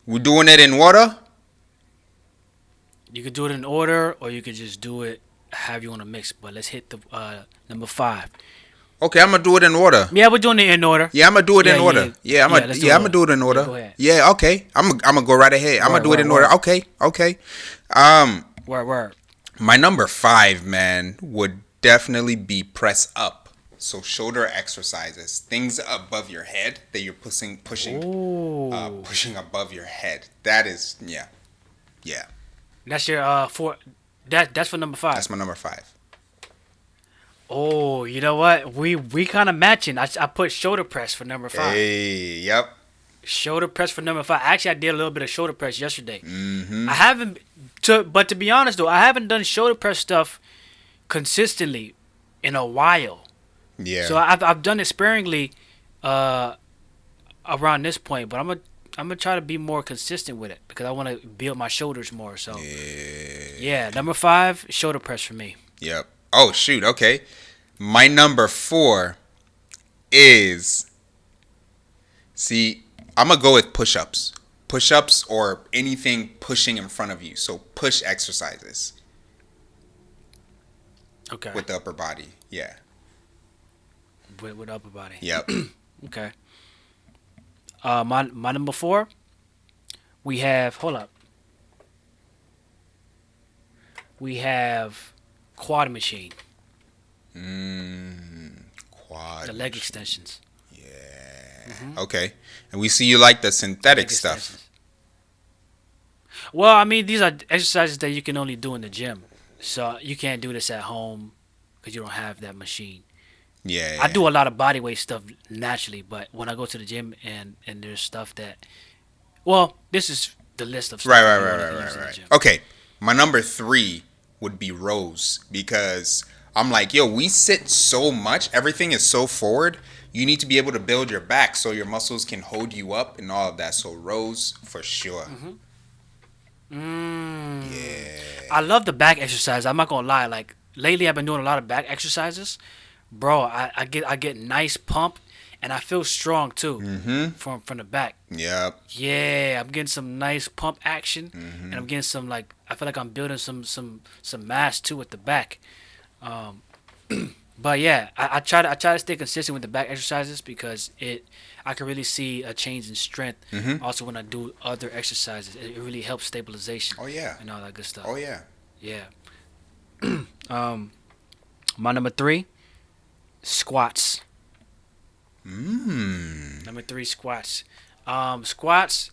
Speaker 2: we're doing it in water.
Speaker 1: You could do it in order, or you could just do it however you want to mix. But let's hit the number five.
Speaker 2: Okay, I'm gonna do it in order.
Speaker 1: Yeah, we're doing it in order.
Speaker 2: Yeah, I'm gonna do it
Speaker 1: Yeah,
Speaker 2: in
Speaker 1: yeah,
Speaker 2: order.
Speaker 1: yeah.
Speaker 2: Yeah,
Speaker 1: Yeah, let's do it
Speaker 2: I'm
Speaker 1: in
Speaker 2: gonna
Speaker 1: order.
Speaker 2: do it in
Speaker 1: Yeah,
Speaker 2: order.
Speaker 1: go ahead.
Speaker 2: Yeah, okay. I'm gonna go right ahead. I'm gonna
Speaker 1: Word,
Speaker 2: do it
Speaker 1: word,
Speaker 2: in order.
Speaker 1: word,
Speaker 2: Okay, okay. Um,
Speaker 1: word, word.
Speaker 2: my number five, man, would definitely be press up. So shoulder exercises, things above your head that you're
Speaker 1: Ooh,
Speaker 2: pushing above your head. That is, yeah, yeah.
Speaker 1: that's your four. That's for number five.
Speaker 2: That's my number five.
Speaker 1: Oh, you know what? We kind of matching. I put shoulder press for number five.
Speaker 2: Hey, yep.
Speaker 1: Shoulder press for number five. Actually, I did a little bit of shoulder press yesterday.
Speaker 2: Mm-hmm.
Speaker 1: I haven't but to be honest though, I haven't done shoulder press stuff consistently in a while. So
Speaker 2: Yeah.
Speaker 1: I've done it sparingly uh, around this point, but I'm gonna try to be more consistent with it because I want to build my shoulders more. So
Speaker 2: Yeah.
Speaker 1: yeah, number five, shoulder press for me.
Speaker 2: Yep. Oh shoot. Okay. My number four is, see, I'm gonna go with push-ups. Push-ups or anything pushing in front of you. So push exercises
Speaker 1: Okay,
Speaker 2: with the upper body. Yeah.
Speaker 1: with upper body.
Speaker 2: Yep.
Speaker 1: Okay. My number four, we have hold up. We have quad machine,
Speaker 2: Quad.
Speaker 1: the leg extensions.
Speaker 2: Yeah.
Speaker 1: Hmm.
Speaker 2: Okay. And we see you like the synthetic
Speaker 1: Leg
Speaker 2: stuff.
Speaker 1: extensions. Well, I mean, these are exercises that you can only do in the gym. So you can't do this at home because you don't have that machine.
Speaker 2: Yeah.
Speaker 1: I
Speaker 2: Yeah.
Speaker 1: do a lot of body weight stuff naturally, but when I go to the gym and there's stuff that, well, this is the list of stuff
Speaker 2: Right,
Speaker 1: that
Speaker 2: right,
Speaker 1: you
Speaker 2: right,
Speaker 1: want
Speaker 2: right,
Speaker 1: to use
Speaker 2: right,
Speaker 1: in the
Speaker 2: right.
Speaker 1: gym.
Speaker 2: Okay, my number three would be rows because I'm like, yo, we sit so much, everything is so forward. You need to be able to build your back so your muscles can hold you up and all of that. So rows for sure.
Speaker 1: Mm.
Speaker 2: Yeah.
Speaker 1: I love the back exercise. I'm not gonna lie. Like lately, I've been doing a lot of back exercises, bro. I get nice pump, and I feel strong too
Speaker 2: Mm-hmm.
Speaker 1: from the back.
Speaker 2: Yep.
Speaker 1: Yeah, I'm getting some nice pump action, and
Speaker 2: Mm-hmm.
Speaker 1: I'm getting some like I feel like I'm building some mass too at the back. Um, but yeah, I try to stay consistent with the back exercises because it I can really see a change in strength.
Speaker 2: Mm-hmm.
Speaker 1: Also, when I do other exercises, it really helps stabilization
Speaker 2: Oh yeah.
Speaker 1: and all that good
Speaker 2: Oh
Speaker 1: stuff.
Speaker 2: yeah.
Speaker 1: Yeah. Um, my number three, squats.
Speaker 2: Mmm.
Speaker 1: Number three, squats. Squats.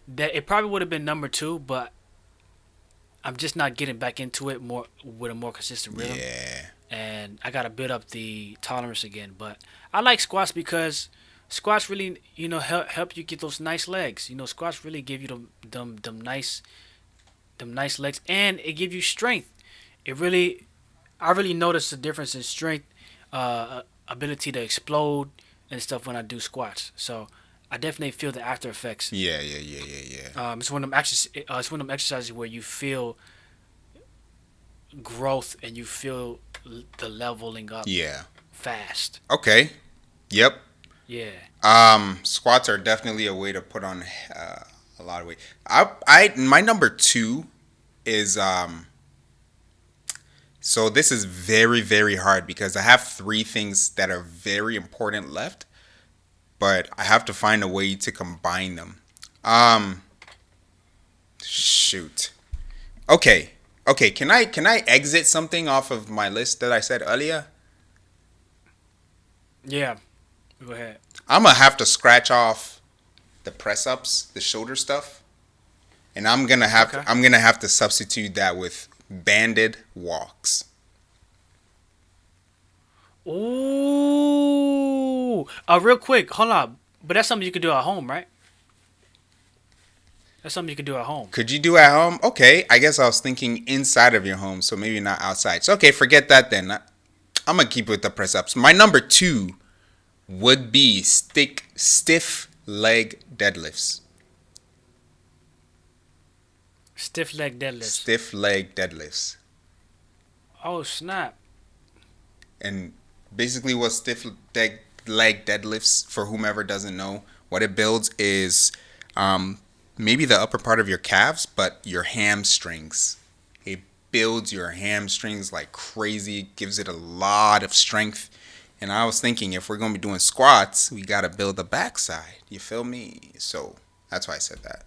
Speaker 1: That it probably would have been number two, but I'm just not getting back into it more with a more consistent rhythm,
Speaker 2: Yeah.
Speaker 1: and I gotta build up the tolerance again. But I like squats because squats really, help you get those nice legs. Squats really give you them nice legs, and it give you strength. It really, I really notice the difference in strength, ability to explode and stuff when I do squats. So I definitely feel the after effects.
Speaker 2: Yeah. Yeah. Yeah. Yeah. Yeah.
Speaker 1: It's one of them exercises where you feel growth and you feel the leveling up
Speaker 2: Yeah.
Speaker 1: fast.
Speaker 2: Okay. Yep.
Speaker 1: Yeah.
Speaker 2: Squats are definitely a way to put on a lot of weight. My number two is so this is very very hard because I have three things that are very important left, but I have to find a way to combine them. Um, shoot. Okay. Okay. Can I exit something off of my list that I said earlier?
Speaker 1: Yeah. Go ahead.
Speaker 2: I'm gonna have to scratch off the press ups, the shoulder stuff, and
Speaker 1: Okay.
Speaker 2: I'm gonna have to substitute that with banded walks.
Speaker 1: Ooh. Real quick, hold on. But that's something you could do at home, right? That's something you could do at home.
Speaker 2: Could you do at home? Okay, I guess I was thinking inside of your home, so maybe not outside. So okay, forget that then. I'm gonna keep with the press ups. My number two would be stiff leg deadlifts.
Speaker 1: Stiff leg deadlifts.
Speaker 2: Stiff leg deadlifts.
Speaker 1: Oh snap.
Speaker 2: And basically, what leg deadlifts, for whomever doesn't know, what it builds is maybe the upper part of your calves, but your hamstrings. It builds your hamstrings like crazy, gives it a lot of strength. And I was thinking, if we're gonna be doing squats, we gotta build the backside. You feel me? So that's why I said that.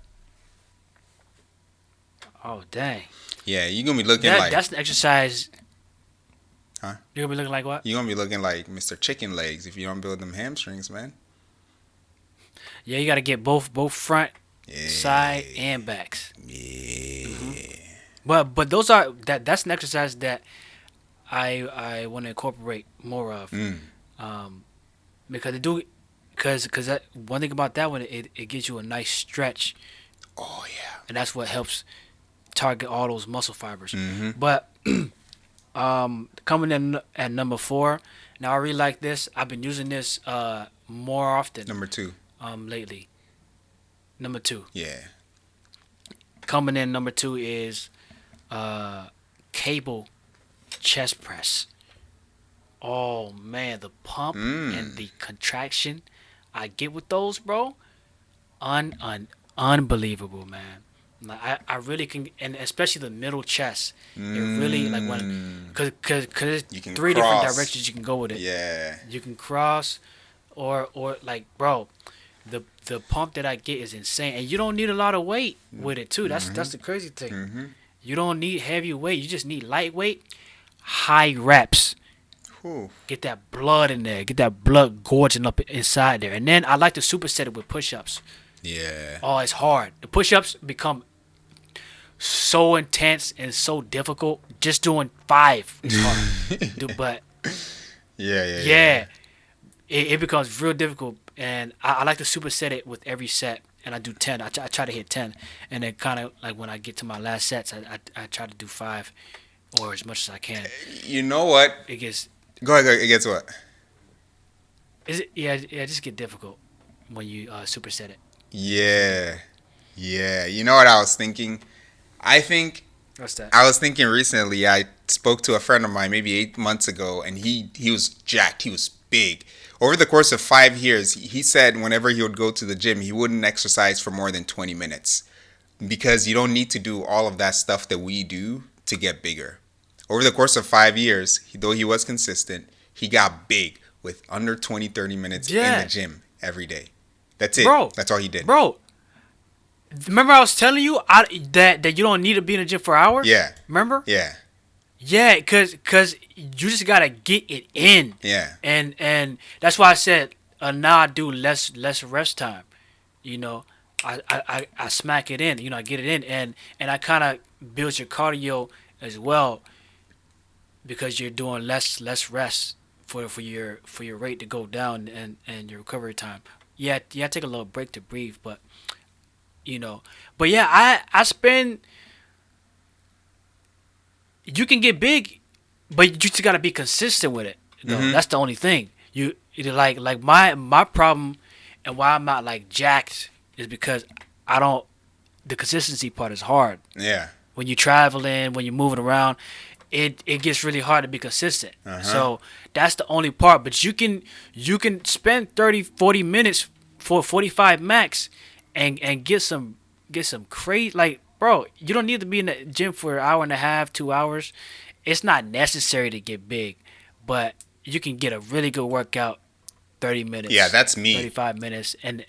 Speaker 1: Oh dang.
Speaker 2: Yeah, you're gonna be looking
Speaker 1: That
Speaker 2: like,
Speaker 1: that's an exercise.
Speaker 2: huh?
Speaker 1: You're gonna be looking like what?
Speaker 2: You're gonna be looking like Mr. Chicken Legs if you don't build them hamstrings, man.
Speaker 1: Yeah, you gotta get both front, side,
Speaker 2: Yeah,
Speaker 1: and backs.
Speaker 2: yeah.
Speaker 1: But those are that's an exercise that I want to incorporate more of.
Speaker 2: Mm.
Speaker 1: Um, because it do because that one thing about that one, it gives you a nice stretch,
Speaker 2: Oh yeah.
Speaker 1: and that's what helps target all those muscle fibers.
Speaker 2: Mm-hmm.
Speaker 1: But coming in at number four, now I really like this. I've been using this more often
Speaker 2: Number two.
Speaker 1: lately. Number two,
Speaker 2: Yeah.
Speaker 1: coming in number two is uh cable chest press. Oh man, the pump and
Speaker 2: Mm.
Speaker 1: the contraction I get with those, bro, unbelievable, man. Like I really can, and especially the middle chest. It really like when,
Speaker 2: Mm.
Speaker 1: cause there's
Speaker 2: You can
Speaker 1: three different
Speaker 2: cross.
Speaker 1: directions you can go with it.
Speaker 2: Yeah.
Speaker 1: You can cross, or like, bro, the pump that I get is insane, and you don't need a lot of weight with it too. That's the crazy thing.
Speaker 2: Mm-hmm.
Speaker 1: You don't need heavy weight. You just need lightweight, high reps.
Speaker 2: Whew.
Speaker 1: Get that blood in there. Get that blood gorging up inside there. And then I like to superset it with push-ups.
Speaker 2: Yeah.
Speaker 1: Oh, it's hard. The push-ups become so intense and so difficult. Just doing five is hard. But
Speaker 2: Yeah. Yeah. Yeah.
Speaker 1: yeah, it becomes real difficult. And I like to superset it with every set. And I do 10. I try to hit 10. And then kind of like when I get to my last sets, I try to do 5 or as much as I can.
Speaker 2: You know what?
Speaker 1: It gets,
Speaker 2: Go ahead. Go ahead. It gets what?
Speaker 1: it just get difficult when you superset it.
Speaker 2: Yeah. Yeah. You know what I was thinking? I think
Speaker 1: What's that?
Speaker 2: I was thinking recently. I spoke to a friend of mine maybe 8 months ago, and he was jacked. He was big. Over the course of 5 years, he said whenever he would go to the gym, he wouldn't exercise for more than 20 minutes because you don't need to do all of that stuff that we do to get bigger. Over the course of 5 years, though he was consistent, he got big with under 20, 30 minutes in the
Speaker 1: Yeah,
Speaker 2: gym every day. That's it.
Speaker 1: bro,
Speaker 2: That's all he did.
Speaker 1: bro. Remember I was telling you that you don't need to be in the gym for hours.
Speaker 2: Yeah.
Speaker 1: Remember?
Speaker 2: Yeah.
Speaker 1: Yeah, cause you just gotta get it in,
Speaker 2: Yeah.
Speaker 1: and that's why I said now I do less rest time. You know, I smack it in. You know, I get it in, and I kind of build your cardio as well because you're doing less rest for your rate to go down and your recovery time. Yeah, take a little break to breathe, but you know, but yeah, I spend. You can get big, but you just gotta be consistent with it. Though
Speaker 2: Mm-hmm.
Speaker 1: that's the only thing. You like my problem and why I'm not like jacked is because I don't. The consistency part is hard.
Speaker 2: Yeah.
Speaker 1: When you're traveling, when you're moving around, it gets really hard to be consistent.
Speaker 2: Uh-huh.
Speaker 1: So that's the only part. But you can spend 30, 40 minutes for 45 max, and get some crazy like bro. You don't need to be in the gym for an hour and a half, 2 hours. It's not necessary to get big, but you can get a really good workout 30
Speaker 2: Yeah,
Speaker 1: minutes,
Speaker 2: that's me.
Speaker 1: 35 minutes, and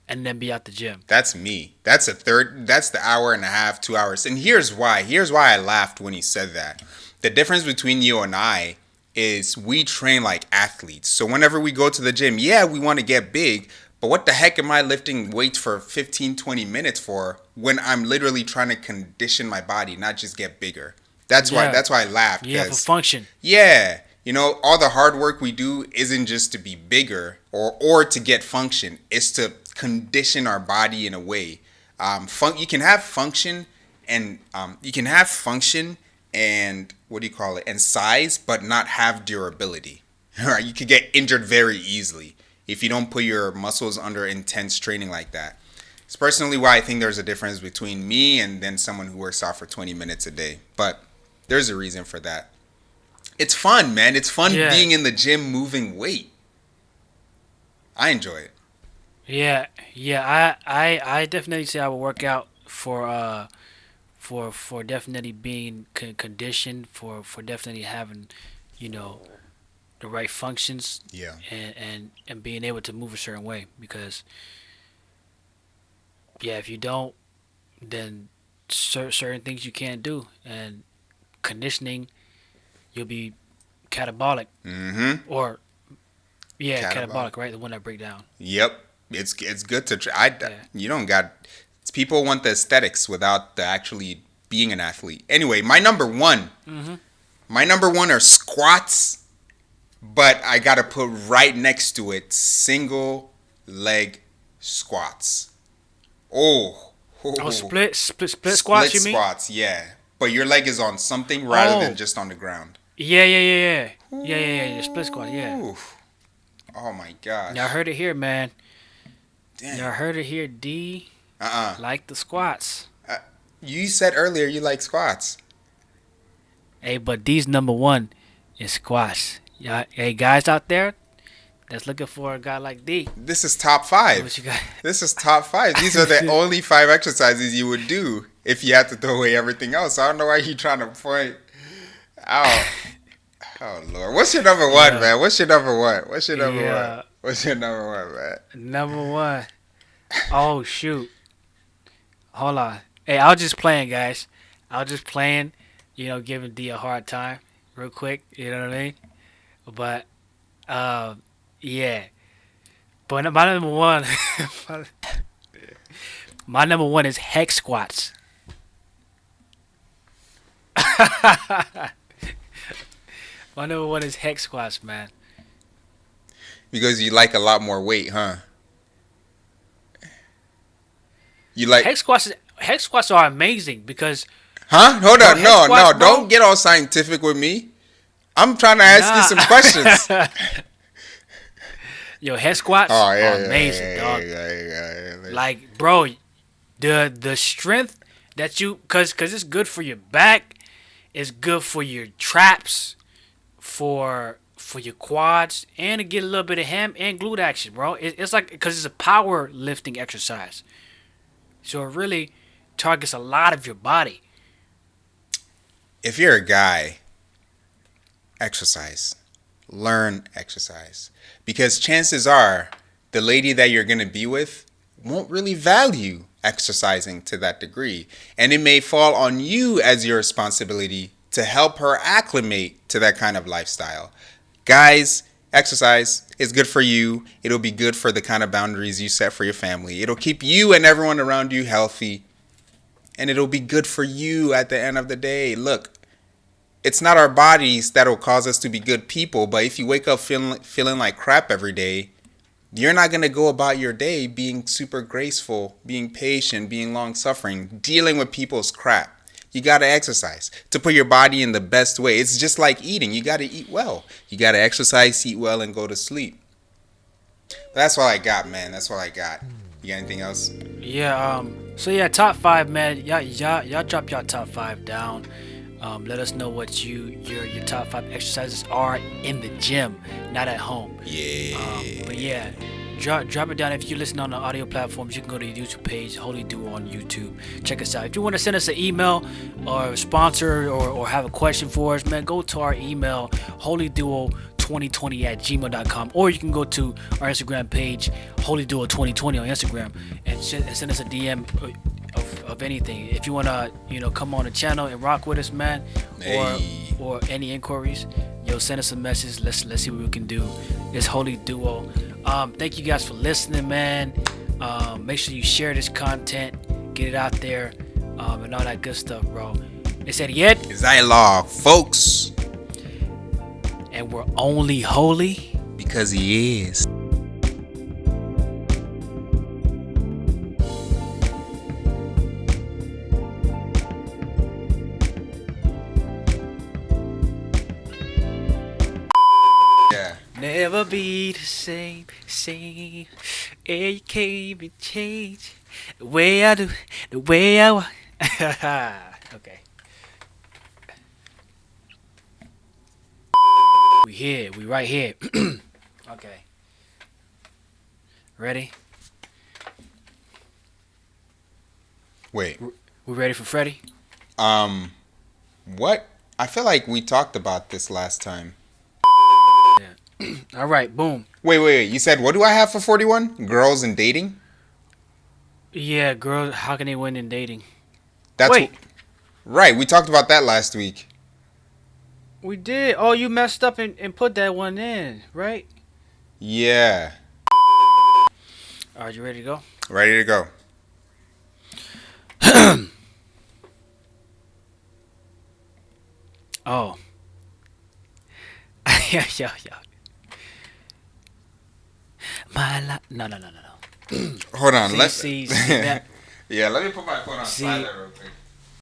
Speaker 1: then be out the gym.
Speaker 2: That's me. That's a third. That's the hour and a half, 2 hours. And here's why. Here's why I laughed when he said that. The difference between you and I is we train like athletes. So whenever we go to the gym, yeah, we want to get big. But what the heck am I lifting weights for 15, 20 minutes for when I'm literally trying to condition my body, not just get bigger? That's why.
Speaker 1: Yeah,
Speaker 2: That's why I laughed.
Speaker 1: yeah, for
Speaker 2: Because
Speaker 1: function.
Speaker 2: yeah, all the hard work we do isn't just to be bigger or to get function. It's to condition our body in a way. You can have function and what do you call it? And size, but not have durability. All right, you could get injured very easily if you don't put your muscles under intense training like that. It's personally why I think there's a difference between me and then someone who works out for 20 minutes a day. But there's a reason for that. It's fun, man. It's fun
Speaker 1: Yeah,
Speaker 2: being in the gym moving weight. I enjoy it.
Speaker 1: yeah. I definitely say I would work out for definitely being conditioned for definitely having you know the right functions
Speaker 2: Yeah.
Speaker 1: and being able to move a certain way because yeah if you don't then certain things you can't do and conditioning you'll be catabolic
Speaker 2: Mm-hmm.
Speaker 1: or yeah
Speaker 2: Catabolic.
Speaker 1: catabolic right the one that break down
Speaker 2: Yep. It's good to try.
Speaker 1: yeah
Speaker 2: You don't got. People want the aesthetics without the actually being an athlete. Anyway, my number one.
Speaker 1: hmm
Speaker 2: My number one are squats, but I gotta put right next to it single leg squats. Oh,
Speaker 1: oh
Speaker 2: oh.
Speaker 1: split
Speaker 2: Split
Speaker 1: squats you mean
Speaker 2: squats, yeah. But your leg is on something rather than
Speaker 1: oh
Speaker 2: just on the ground.
Speaker 1: yeah split squat yeah.
Speaker 2: Ooh. Oh my
Speaker 1: Y'all
Speaker 2: gosh.
Speaker 1: heard it here, man. Y'all
Speaker 2: Damn.
Speaker 1: heard it here. D
Speaker 2: Uh-uh.
Speaker 1: like the squats.
Speaker 2: Uh, you said earlier you like squats.
Speaker 1: Hey, but D's number one is squats. Y'all, hey guys out there that's looking for a guy like D.
Speaker 2: This is top five.
Speaker 1: What you got?
Speaker 2: This is top five. These are the only five exercises you would do if you had to throw away everything else. I don't know why you trying to point out. Oh Lord, what's your number one,
Speaker 1: yeah,
Speaker 2: man? What's your number one? What's your number one?
Speaker 1: yeah.
Speaker 2: What's your number one, man?
Speaker 1: Number one. Oh shoot. Hold on. Hey, I was just playing, guys. I was just playing. Giving D a hard time, real quick. You know what I mean? But, yeah. But my number one, my number one is hex squats. My number one is hex squats, man.
Speaker 2: Because you like a lot more weight, huh? You like,
Speaker 1: Hex squats are amazing because
Speaker 2: huh? Hold
Speaker 1: bro,
Speaker 2: on,
Speaker 1: hex
Speaker 2: no,
Speaker 1: squats,
Speaker 2: no,
Speaker 1: bro.
Speaker 2: don't get all scientific with me. I'm trying to ask you some questions.
Speaker 1: Nah. Yo, hex squats
Speaker 2: Oh yeah,
Speaker 1: are
Speaker 2: yeah,
Speaker 1: amazing,
Speaker 2: yeah,
Speaker 1: dog.
Speaker 2: yeah, yeah, yeah.
Speaker 1: Like, bro, the strength that cause it's good for your back, it's good for your traps, for your quads and to get a little bit of ham and glute action, bro. It's like because it's a power lifting exercise, so it really targets a lot of your body.
Speaker 2: If you're a guy, exercise. Learn exercise. Because chances are the lady that you're going to be with won't really value exercising to that degree. And it may fall on you as your responsibility to help her acclimate to that kind of lifestyle. Guys, exercise is good for you. It'll be good for the kind of boundaries you set for your family. It'll keep you and everyone around you healthy. And it'll be good for you at the end of the day. Look, it's not our bodies that'll cause us to be good people, but if you wake up feeling like crap every day, you're not going to go about your day being super graceful, being patient, being long suffering, dealing with people's crap. You got to exercise to put your body in the best way. It's just like eating. You got to eat well. You got to exercise, eat well, and go to sleep. But that's all I got, man. That's all I got. You got anything else?
Speaker 1: Yeah. So yeah, top five, man. Y'all drop y'all top five down. Let us know what your top five exercises are in the gym, not at home.
Speaker 2: Yeah.
Speaker 1: But yeah, drop it down. If you listen on the audio platforms, you can go to the YouTube page, Holy Duo on YouTube. Check us out. If you want to send us an email or sponsor or have a question for us, man, go to our email, holyduo2020@gmail.com, or you can go to our Instagram page, holyduo2020 on Instagram, and send us a DM of anything. If you want to, come on the channel and rock with us, man,
Speaker 2: Hey.
Speaker 1: or any inquiries, send us a message. Let's see what we can do. It's Holy Duo. Thank you guys for listening, man. Make sure you share this content, get it out there, and all that good stuff, bro. It's EddyEd,
Speaker 2: It's dialogue, folks.
Speaker 1: and we're only holy
Speaker 2: Because he is. Yeah.
Speaker 1: never be the same. And you can't even change the way I do, the way I want. Okay. We right here. Okay. Ready?
Speaker 2: Wait.
Speaker 1: We ready for Freddy?
Speaker 2: What? I feel like we talked about this last time.
Speaker 1: Yeah. All right, boom.
Speaker 2: Wait. You said, what do I have for 41? Girls and dating?
Speaker 1: Yeah, girls, how can they win in dating?
Speaker 2: That's
Speaker 1: Wait.
Speaker 2: Right, we talked about that last week.
Speaker 1: We did. Oh, you messed up and put that one in, right?
Speaker 2: Yeah.
Speaker 1: All right, you ready to go?
Speaker 2: Ready to go.
Speaker 1: Oh. Yo. My life. No.
Speaker 2: Hold on.
Speaker 1: See,
Speaker 2: Let's
Speaker 1: see that.
Speaker 2: Yeah, let me put my phone on
Speaker 1: See-
Speaker 2: silent real quick.